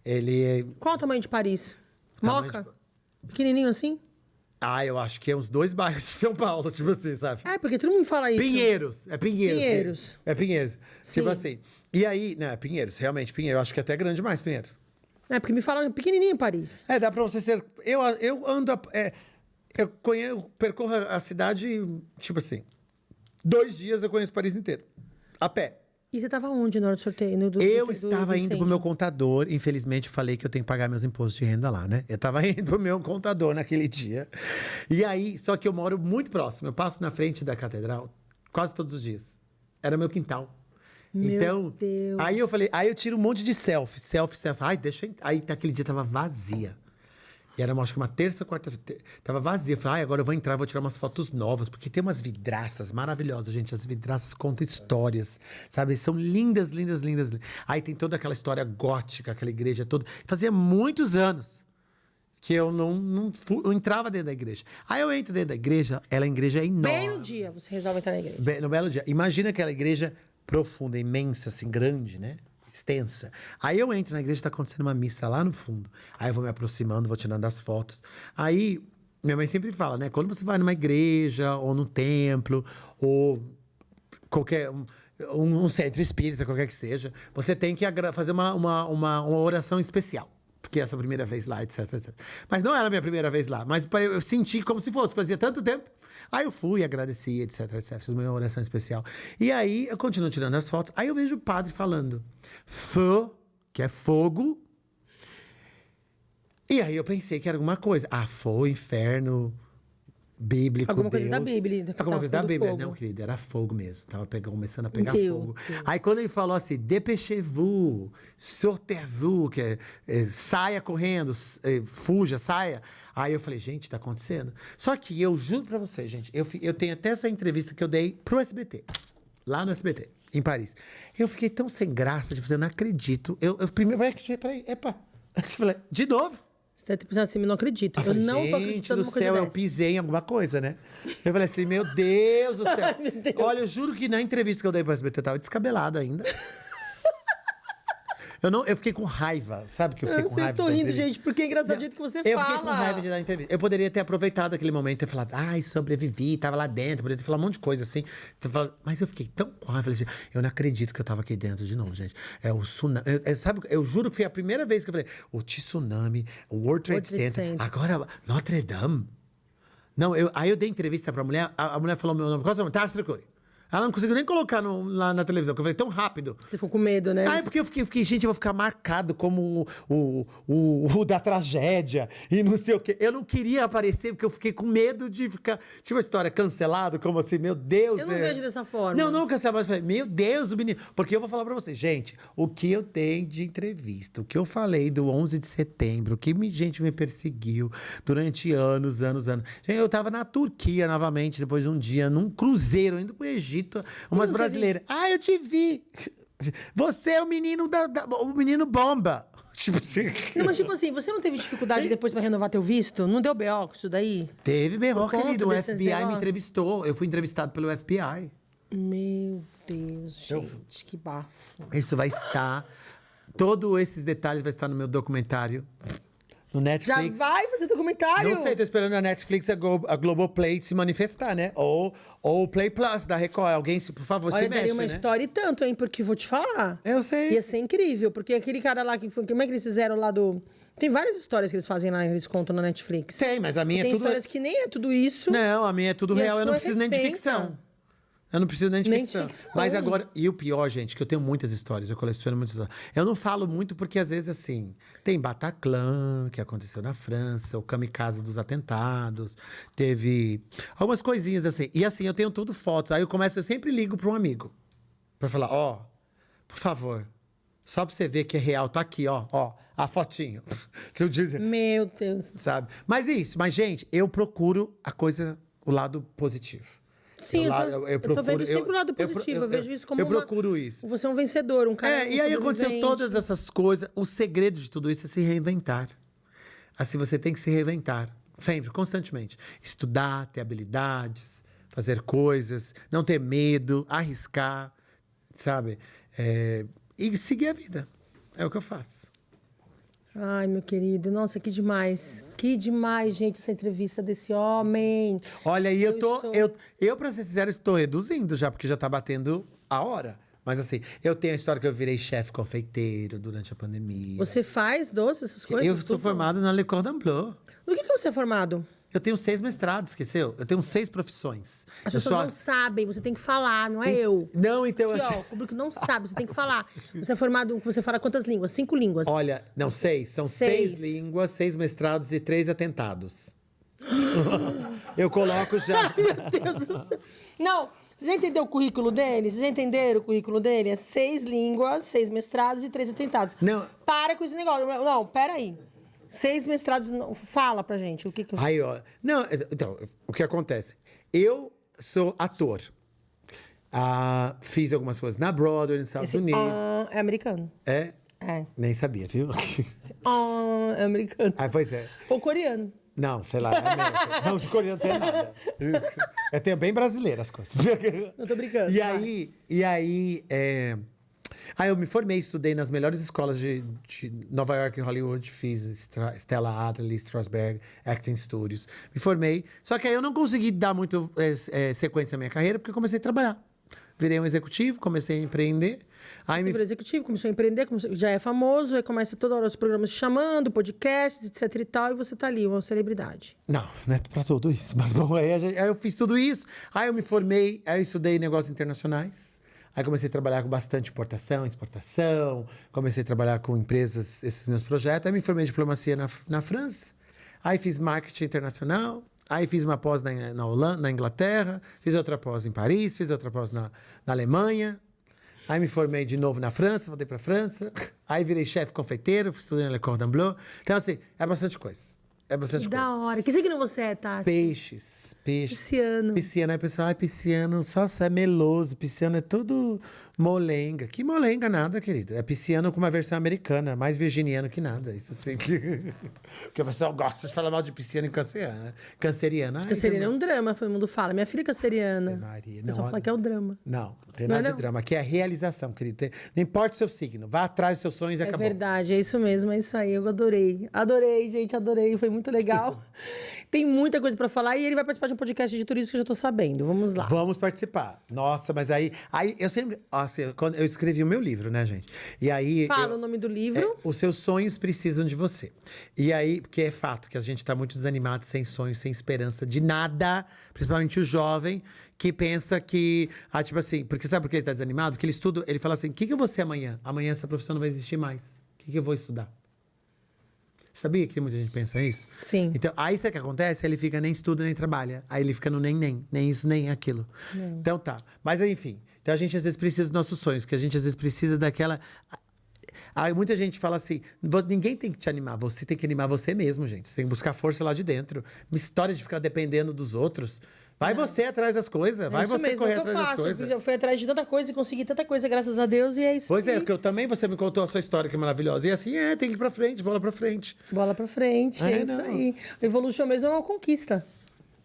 Speaker 2: ele é...
Speaker 1: Qual o tamanho de Paris?
Speaker 2: Tamanho
Speaker 1: Moca?
Speaker 2: de-
Speaker 1: Pequenininho assim?
Speaker 2: eu acho que é uns 2 bairros de São Paulo, tipo assim, sabe?
Speaker 1: É, porque todo mundo fala isso.
Speaker 2: Pinheiros, é Pinheiros.
Speaker 1: Pinheiros.
Speaker 2: É Pinheiros,
Speaker 1: Sim.
Speaker 2: tipo assim. E aí, né, Pinheiros, realmente, Pinheiros, eu acho que é até grande demais, Pinheiros.
Speaker 1: É, porque me falam pequenininho Paris.
Speaker 2: É, dá pra você ser... Eu ando... eu percorro a cidade, tipo assim, 2 dias eu conheço Paris inteiro. A pé.
Speaker 1: E você tava onde na hora do sorteio?
Speaker 2: Eu estava indo pro meu contador. Infelizmente, eu falei que eu tenho que pagar meus impostos de renda lá, né? Eu tava indo pro meu contador naquele dia. E aí, só que eu moro muito próximo. Eu passo na frente da catedral quase todos os dias. Era meu quintal.
Speaker 1: Meu
Speaker 2: Então,
Speaker 1: Deus.
Speaker 2: aí eu falei, aí eu tiro um monte de selfie. Ai, deixa eu... Aí naquele dia tava vazia. E era, acho que uma terça, quarta-feira. Tava vazia. Eu falei, agora eu vou entrar, vou tirar umas fotos novas. Porque tem umas vidraças maravilhosas, gente. As vidraças contam histórias, sabe? São lindas, lindas, lindas. Aí tem toda aquela história gótica, aquela igreja toda. Fazia muitos anos que eu eu entrava dentro da igreja. Aí eu entro dentro da igreja, a igreja é enorme.
Speaker 1: Bem no dia você resolve entrar na igreja.
Speaker 2: No belo dia. Imagina aquela igreja profunda, imensa, assim, grande, né? Extensa. Aí eu entro na igreja, tá acontecendo uma missa lá no fundo. Aí eu vou me aproximando, vou tirando as fotos. Aí, minha mãe sempre fala, né? Quando você vai numa igreja, ou num templo, ou qualquer... um centro espírita, qualquer que seja, você tem que fazer uma oração especial. Porque essa primeira vez lá, etc, etc. Mas não era a minha primeira vez lá. Mas eu senti como se fosse, fazia tanto tempo. Aí eu fui, agradeci, etc, etc. Fiz uma oração especial. E aí eu continuo tirando as fotos. Aí eu vejo o padre falando feu, que é fogo. E aí eu pensei que era alguma coisa. Fogo, inferno, bíblico,
Speaker 1: Alguma coisa
Speaker 2: Deus.
Speaker 1: da Bíblia, que
Speaker 2: Alguma
Speaker 1: tava
Speaker 2: coisa da
Speaker 1: ficando
Speaker 2: Bíblia.
Speaker 1: fogo.
Speaker 2: Não, querida, era fogo mesmo. Tava começando a pegar
Speaker 1: Meu
Speaker 2: fogo.
Speaker 1: Deus.
Speaker 2: Aí quando ele falou assim, dépêchez-vous, sortez-vous, que saia correndo, fuja, saia. Aí eu falei, gente, tá acontecendo? Só que eu juro pra você, gente, eu tenho até essa entrevista que eu dei pro SBT, lá no SBT, em Paris. Eu fiquei tão sem graça de fazer, eu não acredito. Eu primeiro, peraí, epa. Eu falei, de novo?
Speaker 1: Você deve ter pensado assim, eu não acredito.
Speaker 2: Eu falei,
Speaker 1: não tô
Speaker 2: gente
Speaker 1: acreditando
Speaker 2: do
Speaker 1: numa coisa
Speaker 2: céu, eu
Speaker 1: dessa.
Speaker 2: pisei em alguma coisa, né? Eu falei assim, meu Deus do céu.
Speaker 1: Ai, meu Deus.
Speaker 2: Olha, eu juro que na entrevista que eu dei pro SBT, eu tava descabelado ainda. Eu fiquei com raiva, sabe que eu fiquei
Speaker 1: Eu
Speaker 2: com
Speaker 1: sei,
Speaker 2: raiva
Speaker 1: tô
Speaker 2: da
Speaker 1: rindo,
Speaker 2: entrevista?
Speaker 1: gente, porque é engraçado o jeito que você
Speaker 2: Eu
Speaker 1: fala.
Speaker 2: fiquei com raiva de dar entrevista. Eu poderia ter aproveitado aquele momento e falado, ai, sobrevivi, tava lá dentro, poderia ter falado um monte de coisa assim. Mas eu fiquei tão com raiva, falei assim, eu não acredito que eu tava aqui dentro de novo, gente. É o tsunami. Sabe, eu juro que foi a primeira vez que eu falei, o tsunami, o World Trade Center, agora Notre Dame. Não, aí eu dei entrevista pra mulher, a mulher falou meu nome, qual é o seu nome? Tassi Tricuri. Ela não conseguiu nem colocar lá na televisão, porque eu falei tão rápido.
Speaker 1: Você ficou com medo, né?
Speaker 2: Ah, é porque eu fiquei, gente, eu vou ficar marcado como o da tragédia e não sei o quê. Eu não queria aparecer porque eu fiquei com medo de ficar, tipo, a história cancelado, como assim, meu Deus.
Speaker 1: Eu não vejo dessa forma.
Speaker 2: Não cancelado, mas eu falei, meu Deus, o menino. Porque eu vou falar pra vocês, gente, o que eu tenho de entrevista, o que eu falei do 11 de setembro, o que gente me perseguiu durante anos. Gente, eu tava na Turquia novamente, depois de um dia, num cruzeiro, indo pro Egito. Umas brasileiras. Ah, eu te vi. Você é o menino o menino bomba. Tipo assim.
Speaker 1: Não, mas tipo assim, você não teve dificuldade depois pra renovar teu visto? Não deu BO com isso daí?
Speaker 2: Teve B.O.,
Speaker 1: Por conta
Speaker 2: querido. O
Speaker 1: desses
Speaker 2: FBI me
Speaker 1: negócios?
Speaker 2: entrevistou. Eu fui entrevistado pelo FBI.
Speaker 1: Meu Deus, gente, que bafo.
Speaker 2: Isso vai estar. Todos esses detalhes vai estar no meu documentário. No
Speaker 1: Já
Speaker 2: Netflix.
Speaker 1: vai fazer documentário?
Speaker 2: Não sei, tô esperando a Netflix, a Globoplay se manifestar, né? Ou o Play Plus da Record. Alguém, por favor,
Speaker 1: Olha,
Speaker 2: se mexe,
Speaker 1: daria uma
Speaker 2: né?
Speaker 1: história e tanto, hein? Porque vou te falar.
Speaker 2: Eu sei.
Speaker 1: Ia ser incrível, porque aquele cara lá, como é que eles fizeram lá do... Tem várias histórias que eles fazem lá, eles contam na Netflix.
Speaker 2: Tem, mas a minha
Speaker 1: Tem
Speaker 2: é tudo...
Speaker 1: histórias que nem é tudo isso.
Speaker 2: Não, a minha é tudo
Speaker 1: E a
Speaker 2: real. Eu não
Speaker 1: sua é
Speaker 2: preciso nem de
Speaker 1: 70.
Speaker 2: ficção. Eu não preciso nem de
Speaker 1: Nem de
Speaker 2: ficção.
Speaker 1: ficção.
Speaker 2: Mas agora, e o pior, gente, que eu tenho muitas histórias, eu coleciono muitas histórias. Eu não falo muito porque, às vezes, assim, tem Bataclan, que aconteceu na França, o kamikaze dos atentados, teve algumas coisinhas assim. E assim, eu tenho tudo fotos. Aí eu sempre ligo para um amigo, para falar, por favor, só para você ver que é real, tá aqui, ó, a fotinho. Se eu dizer,
Speaker 1: Meu Deus.
Speaker 2: sabe? Mas gente, eu procuro o lado positivo.
Speaker 1: Sim, eu tô vendo sempre o lado positivo. Eu vejo isso como
Speaker 2: eu procuro isso.
Speaker 1: Você é um vencedor, um cara.
Speaker 2: E aí aconteceu
Speaker 1: sobrevivente.
Speaker 2: todas essas coisas. O segredo de tudo isso é se reinventar. Assim, você tem que se reinventar. Sempre, constantemente. Estudar, ter habilidades, fazer coisas, não ter medo, arriscar, sabe? E seguir a vida. É o que eu faço.
Speaker 1: Ai, meu querido, nossa, que demais. Que demais, gente, essa entrevista desse homem.
Speaker 2: Olha, aí eu, pra ser sincero, estou reduzindo já, porque já tá batendo a hora. Mas assim, eu tenho a história que eu virei chefe confeiteiro durante a pandemia.
Speaker 1: Você faz doce, essas coisas?
Speaker 2: Eu sou formado na Le Cordon Bleu.
Speaker 1: No que você é formado?
Speaker 2: Eu tenho 6 mestrados, esqueceu? Eu tenho 6 profissões.
Speaker 1: As pessoas não sabem, você tem que falar, não é eu.
Speaker 2: Não, então...
Speaker 1: Aqui, ó, o público não sabe, você tem que falar. Você é formado, você fala quantas línguas? 5 línguas.
Speaker 2: Olha, não, 6. São 6 línguas, 6 mestrados e 3 atentados. Eu coloco já.
Speaker 1: Meu Deus do céu. Não, você já entendeu o currículo dele? Vocês já entenderam o currículo dele? É 6 línguas, 6 mestrados e 3 atentados.
Speaker 2: Não.
Speaker 1: Para com esse negócio. Não, peraí. 6 mestrados, fala pra gente. O que que...
Speaker 2: Aí, ó. Não, então, o que acontece? Eu sou ator. Fiz algumas coisas na Broadway, nos Estados Unidos.
Speaker 1: É americano.
Speaker 2: É?
Speaker 1: É.
Speaker 2: Nem sabia, viu?
Speaker 1: É americano.
Speaker 2: Pois é.
Speaker 1: Ou coreano.
Speaker 2: Não, sei lá. Não, de coreano não tem nada. Eu tenho bem brasileiro as coisas.
Speaker 1: Não tô brincando.
Speaker 2: Aí eu me formei, estudei nas melhores escolas de Nova York e Hollywood. Fiz Stella Adler, Strasberg, Acting Studios. Me formei. Só que aí eu não consegui dar muito sequência à minha carreira, porque eu comecei a trabalhar. Virei um executivo, comecei a empreender.
Speaker 1: Você virou executivo, começou a empreender, já é famoso, aí começa toda hora os programas te chamando, podcasts, etc e tal, e você tá ali, uma celebridade.
Speaker 2: Não é pra tudo isso. Mas bom, aí eu fiz tudo isso. Aí eu me formei, aí eu estudei negócios internacionais. Aí comecei a trabalhar com bastante importação, exportação. Comecei a trabalhar com empresas, esses meus projetos. Aí me formei em diplomacia na França. Aí fiz marketing internacional. Aí fiz uma pós na Holanda, na Inglaterra, fiz outra pós em Paris, fiz outra pós na Alemanha. Aí me formei de novo na França, voltei pra França. Aí virei chefe confeiteiro, estudei na Le Cordon Bleu. Então, assim, é bastante coisa. É bastante
Speaker 1: Que
Speaker 2: coisa.
Speaker 1: da hora. Que signo você é, Tassi?
Speaker 2: Peixes.
Speaker 1: Pisciano.
Speaker 2: Pisciano. Aí o pessoal, ai, pisciano só é meloso. Pisciano é tudo molenga. Que molenga nada, querido. É pisciano com uma versão americana, mais virginiano que nada. Isso sim. Porque o pessoal gosta de falar mal de pisciano e canceriano. Canceriano. Ai,
Speaker 1: Canceriano é um drama, todo mundo fala. Minha filha é canceriana.
Speaker 2: Maria,
Speaker 1: O pessoal
Speaker 2: não,
Speaker 1: fala que é o drama.
Speaker 2: Não tem
Speaker 1: Não é
Speaker 2: nada de
Speaker 1: não?
Speaker 2: drama. Aqui é realização, querido. Não importa o seu signo. Vá atrás dos seus sonhos e
Speaker 1: É
Speaker 2: acabou.
Speaker 1: verdade, é isso mesmo, é isso aí. Eu adorei. Adorei, gente, adorei. Foi muito legal. Tem muita coisa pra falar e ele vai participar de um podcast de turismo que eu já tô sabendo. Vamos lá.
Speaker 2: Vamos participar. Nossa, mas aí eu sempre. Assim, quando eu escrevi o meu livro, né, gente? E aí.
Speaker 1: Fala o nome do livro.
Speaker 2: Os seus sonhos precisam de você. E aí, porque é fato que a gente tá muito desanimado, sem sonhos, sem esperança de nada, principalmente o jovem que pensa que. Ah, tipo assim, porque sabe por que ele tá desanimado? Que ele estuda, ele fala assim: o que eu vou ser amanhã? Amanhã essa profissão não vai existir mais. O que eu vou estudar? Sabia que muita gente pensa isso?
Speaker 1: Sim.
Speaker 2: Então, aí sabe o que acontece? Ele fica nem estuda, nem trabalha. Aí ele fica no nem isso, nem aquilo.
Speaker 1: Não.
Speaker 2: Então tá. Mas enfim. Então a gente às vezes precisa dos nossos sonhos, que a gente às vezes precisa daquela. Aí muita gente fala assim: ninguém tem que te animar, você tem que animar você mesmo, gente. Você tem que buscar força lá de dentro. Uma história de ficar dependendo dos outros. Vai você atrás das coisas, vai
Speaker 1: isso
Speaker 2: você
Speaker 1: mesmo,
Speaker 2: correr
Speaker 1: é o que eu
Speaker 2: atrás das
Speaker 1: faço.
Speaker 2: coisas.
Speaker 1: Eu fui atrás de tanta coisa e consegui tanta coisa, graças a Deus, e é isso
Speaker 2: Pois é,
Speaker 1: aí.
Speaker 2: porque eu também, você me contou a sua história que é maravilhosa. E assim, tem que ir pra frente, bola pra frente.
Speaker 1: Bola pra frente, é isso
Speaker 2: não.
Speaker 1: aí. Evolution mesmo é uma conquista.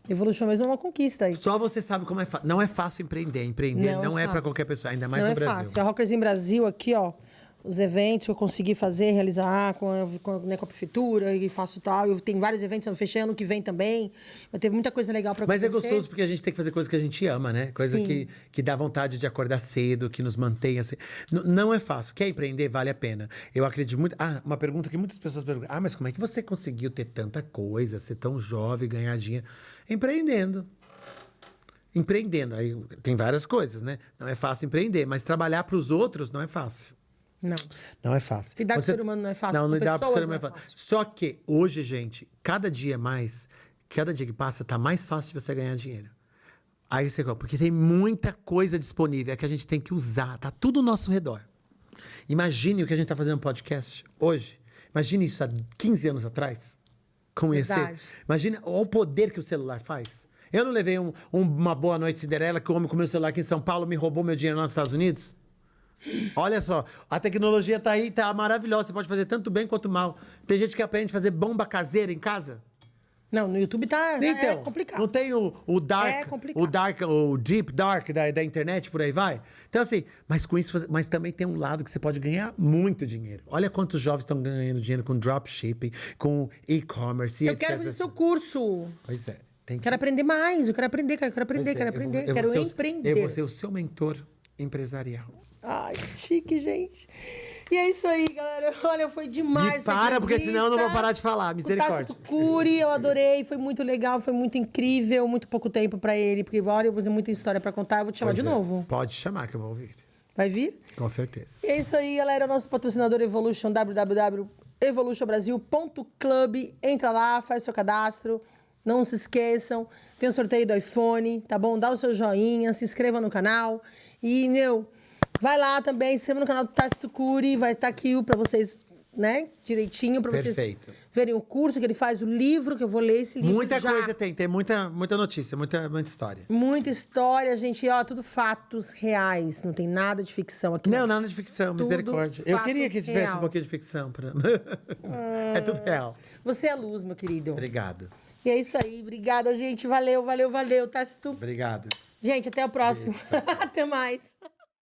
Speaker 1: Evolution mesmo é uma conquista aí.
Speaker 2: Só você sabe como é fácil. Não é fácil empreender. Empreender não é pra
Speaker 1: fácil.
Speaker 2: qualquer pessoa, ainda mais
Speaker 1: Não
Speaker 2: no
Speaker 1: é
Speaker 2: Brasil.
Speaker 1: fácil. A Rockers em Brasil, aqui, ó, os eventos que eu consegui fazer, realizar com a prefeitura e faço tal. Eu tenho vários eventos, eu fechei ano que vem também. Mas teve muita coisa legal pra
Speaker 2: Mas
Speaker 1: acontecer.
Speaker 2: é gostoso porque a gente tem que fazer coisas que a gente ama, né? Coisa
Speaker 1: Sim.
Speaker 2: que dá vontade de acordar cedo, que nos mantém assim. Não é fácil. Quer empreender? Vale a pena. Eu acredito muito. Uma pergunta que muitas pessoas perguntam: mas como é que você conseguiu ter tanta coisa, ser tão jovem, ganhar dinheiro? Empreendendo. Empreendendo. Aí tem várias coisas, né? Não é fácil empreender, mas trabalhar para os outros não é fácil.
Speaker 1: Não.
Speaker 2: Não é fácil.
Speaker 1: Lidar com
Speaker 2: Quando
Speaker 1: o ser humano não é fácil,
Speaker 2: Não,
Speaker 1: com
Speaker 2: lidar com o ser
Speaker 1: pessoas
Speaker 2: humano
Speaker 1: não
Speaker 2: é
Speaker 1: é
Speaker 2: fácil.
Speaker 1: fácil.
Speaker 2: Só que hoje, gente, cada dia que passa, tá mais fácil de você ganhar dinheiro. Aí você porque tem muita coisa disponível, é que a gente tem que usar, tá tudo ao nosso redor. Imagine o que a gente tá fazendo no podcast hoje. Imagine isso há 15 anos atrás. Como ia ser.
Speaker 1: Verdade.
Speaker 2: Imagina o poder que o celular faz. Eu não levei uma boa noite Cinderela que o homem com meu celular aqui em São Paulo me roubou meu dinheiro lá nos Estados Unidos? Olha só, a tecnologia tá aí, tá maravilhosa. Você pode fazer tanto bem quanto mal. Tem gente que aprende a fazer bomba caseira em casa.
Speaker 1: Não, no YouTube tá
Speaker 2: Então,
Speaker 1: é complicado.
Speaker 2: não tem o
Speaker 1: É
Speaker 2: dark,
Speaker 1: complicado.
Speaker 2: o deep dark da internet, por aí vai. Então assim, mas com isso, mas também tem um lado que você pode ganhar muito dinheiro. Olha quantos jovens estão ganhando dinheiro com dropshipping, com e-commerce,
Speaker 1: Eu
Speaker 2: etc.
Speaker 1: quero fazer seu curso.
Speaker 2: Pois é, tem que.
Speaker 1: Quero aprender mais. Eu quero aprender, quero aprender,
Speaker 2: Pois é,
Speaker 1: quero
Speaker 2: eu vou-
Speaker 1: aprender.
Speaker 2: eu
Speaker 1: Quero
Speaker 2: vou ser
Speaker 1: empreender.
Speaker 2: Eu vou ser o seu mentor empresarial.
Speaker 1: Ai, que chique, gente. E é isso aí, galera. Olha, foi demais.
Speaker 2: Me
Speaker 1: essa
Speaker 2: para, porque senão eu não vou
Speaker 1: entrevista.
Speaker 2: parar de falar. Misericórdia.
Speaker 1: O Tasso Tucuri, eu adorei. Foi muito legal, foi muito incrível. Muito pouco tempo pra ele, porque olha, eu vou ter muita história pra contar. Eu vou te chamar
Speaker 2: Pois
Speaker 1: de
Speaker 2: é,
Speaker 1: novo.
Speaker 2: Pode chamar que eu vou ouvir.
Speaker 1: Vai vir?
Speaker 2: Com certeza.
Speaker 1: E é isso aí, galera. Nosso patrocinador Evolution, www.evolutionbrasil.club. Entra lá, faz seu cadastro. Não se esqueçam, tem o sorteio do iPhone, tá bom? Dá o seu joinha, se inscreva no canal. E, vai lá também, se inscreva no canal do Tasso Tucuri. Vai estar aqui pra vocês, né? Direitinho, pra vocês
Speaker 2: Perfeito.
Speaker 1: verem o curso que ele faz, o livro que eu vou ler, esse livro
Speaker 2: Muita
Speaker 1: já.
Speaker 2: coisa tem muita notícia, muita história.
Speaker 1: Muita história, gente. Ó, tudo fatos reais. Não tem nada de ficção aqui.
Speaker 2: Não, nada de ficção,
Speaker 1: Tudo
Speaker 2: misericórdia. Eu
Speaker 1: fato
Speaker 2: queria que tivesse
Speaker 1: real.
Speaker 2: um pouquinho de ficção. É tudo real.
Speaker 1: Você é luz, meu querido.
Speaker 2: Obrigado.
Speaker 1: E é isso aí. Obrigada, gente. Valeu, valeu, valeu. Tasso.
Speaker 2: Obrigado.
Speaker 1: Gente, até o próximo. Até mais.